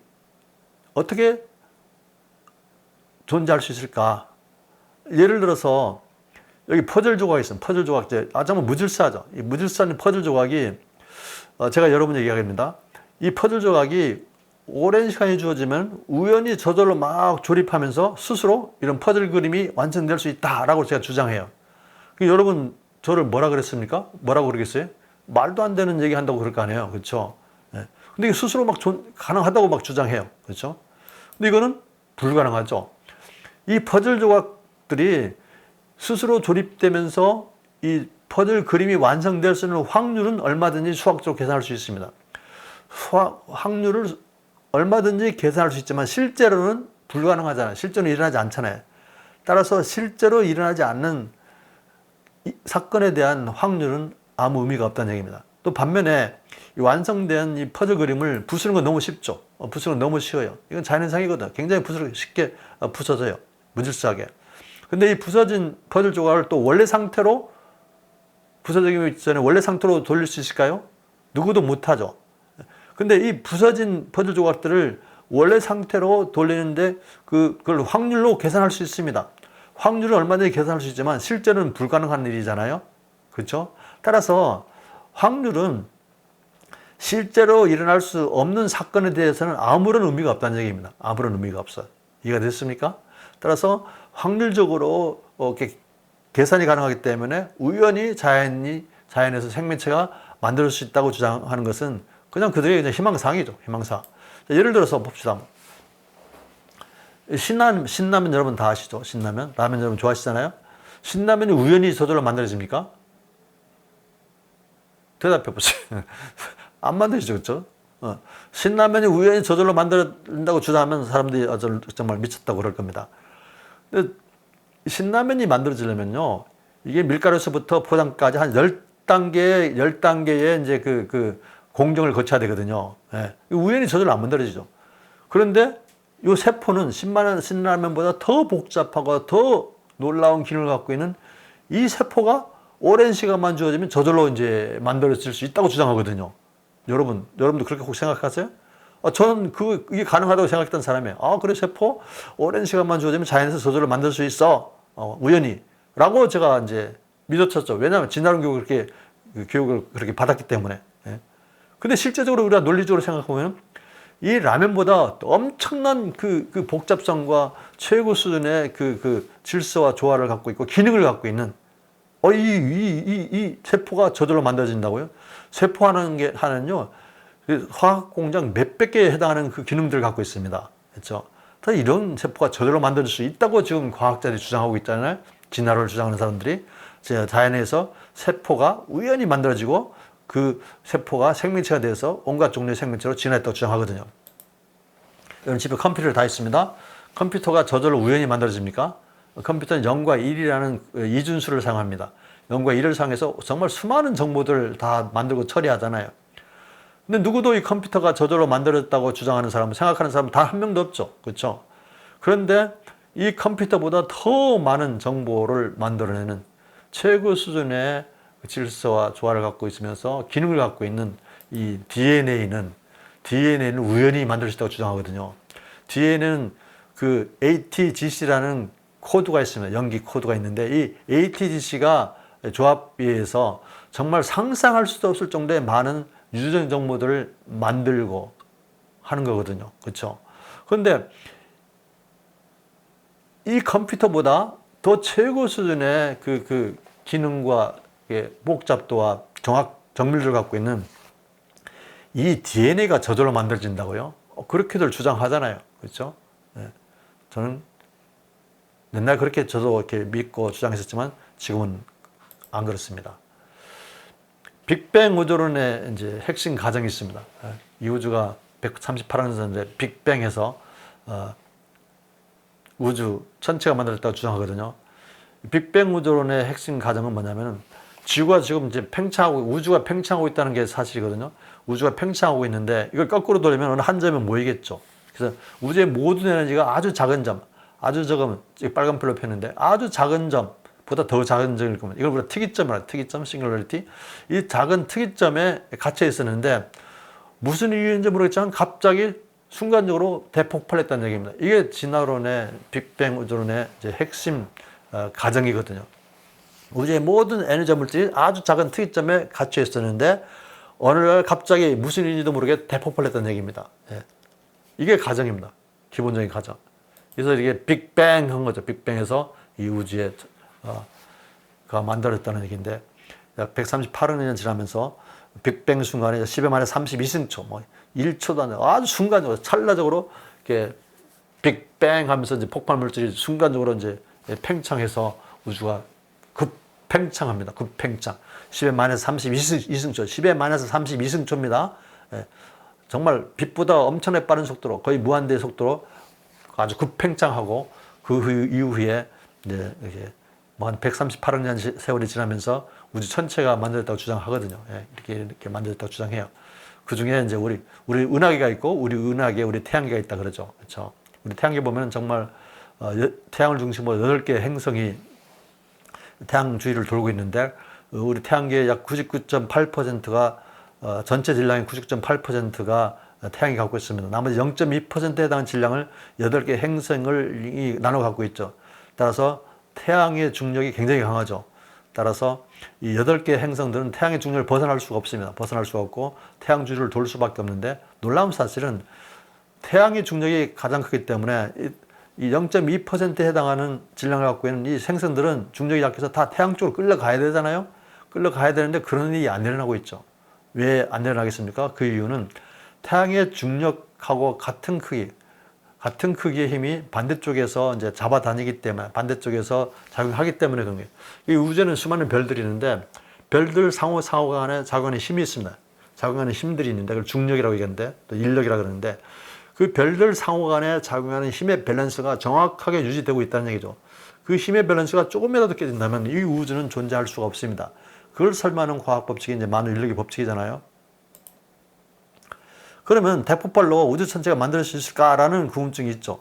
어떻게 존재할 수 있을까? 예를 들어서 여기 퍼즐 조각이 있습니다. 퍼즐 조각 정말 무질서하죠. 이 무질서한 퍼즐 조각이 제가 여러분에게 얘기합니다. 이 퍼즐 조각이 오랜 시간이 주어지면 우연히 저절로 막 조립하면서 스스로 이런 퍼즐 그림이 완성될 수 있다라고 제가 주장해요. 여러분 저를 뭐라 그랬습니까? 뭐라고 그러겠어요? 말도 안 되는 얘기 한다고 그럴 거 아니에요. 그렇죠? 근데 이게 스스로 막 가능하다고 막 주장해요. 그렇죠? 근데 이거는 불가능하죠. 이 퍼즐 조각들이 스스로 조립되면서 이 퍼즐 그림이 완성될 수 있는 확률은 얼마든지 수학적으로 계산할 수 있습니다. 확률을 얼마든지 계산할 수 있지만 실제로는 불가능하잖아요. 실제로는 일어나지 않잖아요. 따라서 실제로 일어나지 않는 사건에 대한 확률은 아무 의미가 없다는 얘기입니다. 또 반면에 이 완성된 이 퍼즐 그림을 부수는 건 너무 쉽죠. 부수는 건 너무 쉬워요. 이건 자연현상이거든. 굉장히 쉽게 부서져요. 무질서하게. 근데 이 부서진 퍼즐 조각을 또 원래 상태로 부서지기 전에 원래 상태로 돌릴 수 있을까요? 누구도 못하죠. 근데 이 부서진 퍼즐 조각들을 원래 상태로 돌리는데 그걸 확률로 계산할 수 있습니다. 확률은 얼마든지 계산할 수 있지만 실제로는 불가능한 일이잖아요. 그렇죠? 따라서 확률은 실제로 일어날 수 없는 사건에 대해서는 아무런 의미가 없다는 얘기입니다. 아무런 의미가 없어요. 이해가 됐습니까? 따라서 확률적으로 계산이 가능하기 때문에 우연히 자연에서 생명체가 만들 수 있다고 주장하는 것은 그냥 그들의 그냥 희망사항이죠. 희망사항. 예를 들어서 봅시다. 신라면 여러분 다 아시죠? 신라면. 라면 여러분 좋아하시잖아요? 신라면이 우연히 저절로 만들어집니까? 대답해 보세요. 안 만들죠, 그렇죠? 신라면이 우연히 저절로 만든다고 주장하면 사람들이 정말 미쳤다고 그럴 겁니다. 근데 신라면이 만들어지려면요, 이게 밀가루에서부터 포장까지 한 10단계의 이제 그 공정을 거쳐야 되거든요. 예. 우연히 저절로 안 만들어지죠. 그런데 이 세포는 신라면보다 더 복잡하고 더 놀라운 기능을 갖고 있는 이 세포가 오랜 시간만 주어지면 저절로 이제 만들어질 수 있다고 주장하거든요. 여러분도 그렇게 혹 생각하세요? 저는 이게 가능하다고 생각했던 사람이에요. 그래, 세포? 오랜 시간만 주어지면 자연에서 저절로 만들 수 있어. 우연히. 라고 제가 이제 믿어쳤죠. 왜냐하면 진화론 교육을 그렇게 받았기 때문에. 예. 근데 실제적으로 우리가 논리적으로 생각해보면 이 라면보다 엄청난 그 복잡성과 최고 수준의 그 질서와 조화를 갖고 있고 기능을 갖고 있는 이 세포가 저절로 만들어진다고요? 세포 하나는요, 화학 공장 몇백 개에 해당하는 그 기능들을 갖고 있습니다. 그렇죠? 이런 세포가 저절로 만들 수 있다고 지금 과학자들이 주장하고 있잖아요. 진화론을 주장하는 사람들이. 자연에서 세포가 우연히 만들어지고 그 세포가 생명체가 돼서 온갖 종류의 생명체로 진화했다고 주장하거든요. 여러분 집에 컴퓨터를 다 있습니다. 컴퓨터가 저절로 우연히 만들어집니까? 컴퓨터는 0과 1이라는 이준수를 사용합니다. 0과 1을 사용해서 정말 수많은 정보들을 다 만들고 처리하잖아요. 근데 누구도 이 컴퓨터가 저절로 만들어졌다고 주장하는 사람, 생각하는 사람은 단 한 명도 없죠. 그렇죠? 그런데 이 컴퓨터보다 더 많은 정보를 만들어내는 최고 수준의 질서와 조화를 갖고 있으면서 기능을 갖고 있는 이 DNA는 우연히 만들 수 있다고 주장하거든요. DNA는 그 ATGC라는 코드가 있습니다. 염기 코드가 있는데 이 ATGC가 조합에 의해서 정말 상상할 수도 없을 정도의 많은 유전적 정보들을 만들고 하는 거거든요. 그렇죠? 그런데 이 컴퓨터보다 더 최고 수준의 그 기능과 복잡도와 정밀도를 갖고 있는 이 DNA가 저절로 만들어진다고요? 그렇게들 주장하잖아요. 그렇죠? 네. 저는 옛날 그렇게 저도 이렇게 믿고 주장했었지만 지금은 안 그렇습니다. 빅뱅 우주론의 이제 핵심 가정이 있습니다. 이 우주가 138억 년 전에 빅뱅에서 우주 전체가 만들어졌다고 주장하거든요. 빅뱅 우주론의 핵심 가정은 뭐냐면은 지구가 지금 이제 우주가 팽창하고 있다는 게 사실이거든요. 우주가 팽창하고 있는데 이걸 거꾸로 돌리면 어느 한 점에 모이겠죠. 그래서 우주의 모든 에너지가 아주 작은 점, 아주 적은, 빨간 풀로 폈는데 아주 작은 점보다 더 작은 점일 겁니다. 이걸 우리가 특이점이라 특이점, 싱글러리티. 이 작은 특이점에 갇혀 있었는데 무슨 이유인지 모르겠지만 갑자기 순간적으로 대폭발했다는 얘기입니다. 이게 진화론의 빅뱅 우주론의 이제 핵심 가정이거든요. 우주의 모든 에너지 물질이 아주 작은 특이점에 갇혀 있었는데 어느 날 갑자기 무슨 일인지도 모르게 대폭발했다는 얘기입니다. 예. 이게 가정입니다. 기본적인 가정. 그래서 이게 빅뱅 한 거죠. 빅뱅에서 이 우주에 가 만들어졌다는 얘기인데 138억 년 지나면서 빅뱅 순간에 10의 만에 32승초, 뭐 1초도 안 아주 순간적으로 찰나적으로 이렇게 빅뱅 하면서 이제 폭발 물질이 순간적으로 이제 팽창해서 우주가 급팽창합니다. 급팽창. 10의 만에서 32승초. 10의 만에서 32승초입니다. 예. 정말 빛보다 엄청나게 빠른 속도로 거의 무한대의 속도로 아주 급팽창하고 그 이후에 이제 이렇게 뭐 한 138억 년 세월이 지나면서 우주 전체가 만들어졌다고 주장하거든요. 예. 이렇게 만들어졌다고 주장해요. 그 중에 이제 우리 은하계가 있고 우리 은하계, 우리 태양계가 있다 그러죠. 그렇죠? 우리 태양계 보면 정말 태양을 중심으로 8개의 행성이 태양 주위를 돌고 있는데 우리 태양계의 약 99.8%가 전체 질량의 99.8%가 태양이 갖고 있습니다. 나머지 0.2%에 해당하는 질량을 8개 행성을 나눠 갖고 있죠. 따라서 태양의 중력이 굉장히 강하죠. 따라서 이 8개 행성들은 태양의 중력을 벗어날 수가 없습니다. 벗어날 수가 없고 태양 주위를 돌 수밖에 없는데 놀라운 사실은 태양의 중력이 가장 크기 때문에 이 0.2%에 해당하는 질량을 갖고 있는 이 행성들은 중력이 약해서 다 태양 쪽으로 끌려가야 되잖아요. 끌려가야 되는데 그런 일이 안 일어나고 있죠. 왜 안 일어나겠습니까? 그 이유는 태양의 중력하고 같은 크기의 힘이 반대쪽에서 이제 잡아다니기 때문에, 반대쪽에서 작용하기 때문에 그런 거예요. 이 우주에는 수많은 별들이 있는데 별들 상호 간에 작용하는 힘이 있습니다. 작용하는 힘들이 있는데 그걸 중력이라고 얘기하는데 또 인력이라고 그러는데 그 별들 상호 간에 작용하는 힘의 밸런스가 정확하게 유지되고 있다는 얘기죠. 그 힘의 밸런스가 조금이라도 깨진다면 이 우주는 존재할 수가 없습니다. 그걸 설명하는 과학 법칙이 이제 만우 인력의 법칙이잖아요. 그러면 대폭발로 우주 전체가 만들 수 있을까라는 궁금증이 있죠.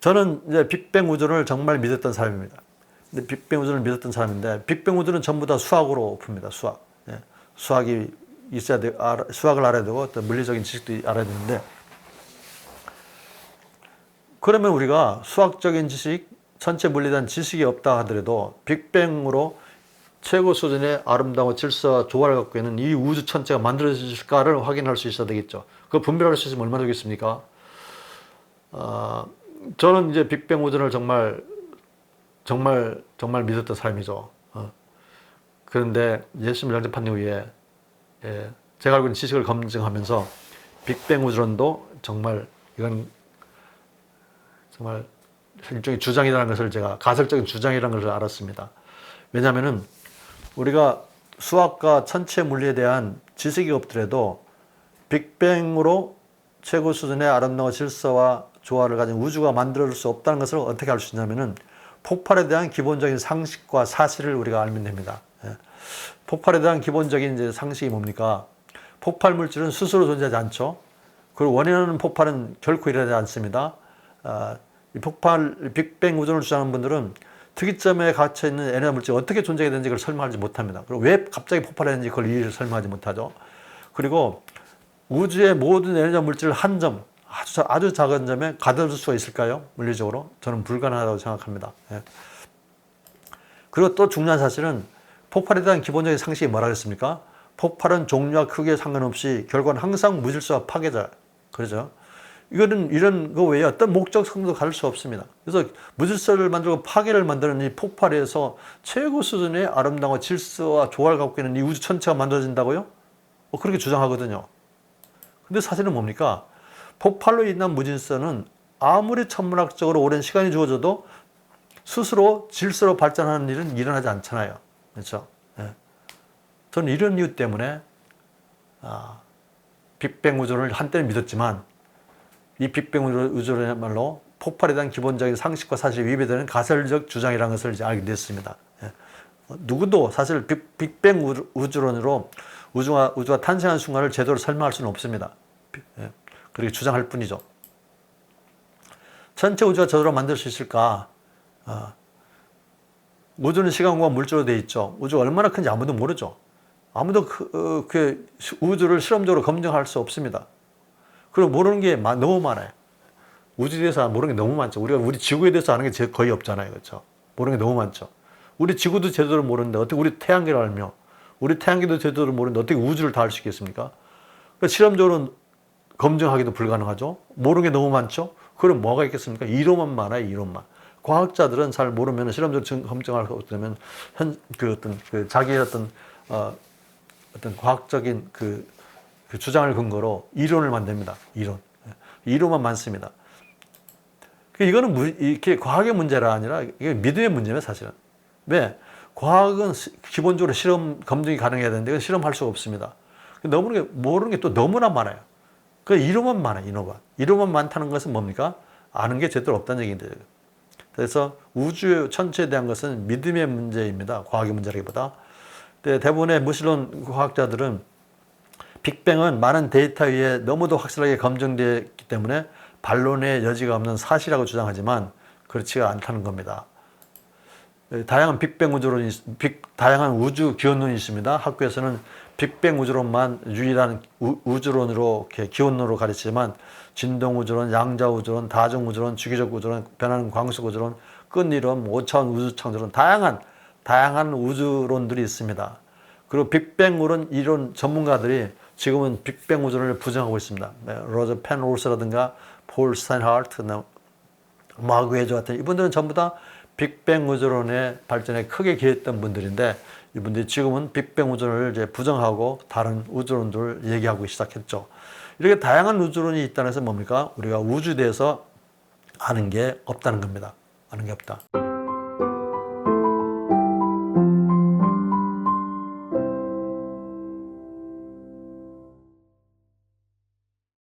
저는 이제 빅뱅 우주론을 정말 믿었던 사람입니다. 근데 빅뱅 우주론을 믿었던 사람인데 빅뱅 우주는 전부 다 수학으로 풉니다. 수학. 예. 수학이 있어야 돼. 수학을 알아야 되고 또 물리적인 지식도 알아야 되는데 그러면 우리가 수학적인 지식, 전체 물리에 대한 지식이 없다 하더라도 빅뱅으로 최고 수준의 아름다운 질서와 조화를 갖고 있는 이 우주 전체가 만들어질까를 확인할 수 있어야 되겠죠. 그걸 분별할 수 있으면 얼마나 좋겠습니까? 저는 이제 빅뱅 우주를 정말 믿었던 사람이죠. 그런데 예수님을 영접한 이후에 제가 알고 있는 지식을 검증하면서 빅뱅 우주론도 정말 이건 정말 일종의 주장이라는 것을 제가 가설적인 주장이라는 것을 알았습니다. 왜냐하면은 우리가 수학과 천체 물리에 대한 지식이 없더라도 빅뱅으로 최고 수준의 아름다운 질서와 조화를 가진 우주가 만들어질 수 없다는 것을 어떻게 알 수 있냐면은 폭발에 대한 기본적인 상식과 사실을 우리가 알면 됩니다. 폭발에 대한 기본적인 이제 상식이 뭡니까? 폭발 물질은 스스로 존재하지 않죠. 그리고 원인하는 폭발은 결코 일어나지 않습니다. 이 폭발, 빅뱅 우주론을 주장하는 분들은 특이점에 갇혀 있는 에너지 물질이 어떻게 존재하게 되는지 그걸 설명하지 못합니다. 그리고 왜 갑자기 폭발했는지 그걸 이유를 설명하지 못하죠. 그리고 우주의 모든 에너지 물질 한 점, 아주 작은 점에 가둬둘 수가 있을까요? 물리적으로? 저는 불가능하다고 생각합니다. 그리고 또 중요한 사실은 폭발에 대한 기본적인 상식이 뭐라 그랬습니까? 폭발은 종류와 크기에 상관없이 결과는 항상 무질서와 파괴자. 그러죠? 이런 거 외에 어떤 목적성도 가릴 수 없습니다. 그래서 무질서를 만들고 파괴를 만드는 이 폭발에서 최고 수준의 아름다운 질서와 조화를 갖고 있는 이 우주 전체가 만들어진다고요? 그렇게 주장하거든요. 근데 사실은 뭡니까? 폭발로 인한 무질서는 아무리 천문학적으로 오랜 시간이 주어져도 스스로 질서로 발전하는 일은 일어나지 않잖아요. 그렇죠? 저는 이런 이유 때문에 빅뱅 우주론을 한때는 믿었지만 이 빅뱅 우주론이야말로 폭발에 대한 기본적인 상식과 사실이 위배되는 가설적 주장이라는 것을 이제 알게 됐습니다. 누구도 사실 빅뱅 우주론으로 우주가 탄생한 순간을 제대로 설명할 수는 없습니다. 그렇게 주장할 뿐이죠. 전체 우주가 저절로 만들 수 있을까? 우주는 시간과 물질로 되어 있죠. 우주가 얼마나 큰지 아무도 모르죠. 아무도 그 우주를 실험적으로 검증할 수 없습니다. 그리고 모르는 게 너무 많아요. 우주에 대해서 모르는 게 너무 많죠. 우리 지구에 대해서 아는 게 거의 없잖아요. 그렇죠? 모르는 게 너무 많죠. 우리 지구도 제대로 모르는데 어떻게 우리 태양계를 알며 우리 태양계도 제대로 모르는데 어떻게 우주를 다 알 수 있겠습니까? 그러니까 실험적으로 검증하기도 불가능하죠. 모르는 게 너무 많죠. 그럼 뭐가 있겠습니까? 이론만 많아요. 이론만. 과학자들은 잘 모르면 실험적으로 검증할 수 없으면 자기의 어떤 과학적인 그 주장을 근거로 이론을 만듭니다. 이론만 많습니다. 이거는 이게 과학의 문제가 아니라 이게 믿음의 문제입니다. 사실은. 왜? 과학은 기본적으로 실험 검증이 가능해야 되는데 그건 실험할 수가 없습니다. 모르는 게 또 너무나 많아요. 그 이론만 많아요. 이론만 많다는 것은 뭡니까? 아는 게 제대로 없다는 얘기인데. 그래서 우주 전체에 대한 것은 믿음의 문제입니다. 과학의 문제라기보다. 대부분의 무신론 과학자들은 빅뱅은 많은 데이터 위에 너무도 확실하게 검증되었기 때문에 반론의 여지가 없는 사실이라고 주장하지만 그렇지가 않다는 겁니다. 다양한 다양한 우주 기원론이 있습니다. 학교에서는 빅뱅 우주론만 유일한 우주론으로 기원론으로 가르치지만 진동 우주론, 양자 우주론, 다중 우주론, 주기적 우주론, 변하는 광속 우주론, 끈이론, 5차원 우주 창조론 다양한 우주론들이 있습니다. 그리고 빅뱅 이론 전문가들이 지금은 빅뱅 우주론을 부정하고 있습니다. 로저 펜롤스라든가 폴 스타인하르트, 마그 웨저 같은 이분들은 전부 다 빅뱅 우주론의 발전에 크게 기여했던 분들인데 이분들이 지금은 빅뱅 우주론을 이제 부정하고 다른 우주론들을 얘기하고 시작했죠. 이렇게 다양한 우주론이 있다는 것은 뭡니까? 우리가 우주에 대해서 아는 게 없다는 겁니다. 아는 게 없다.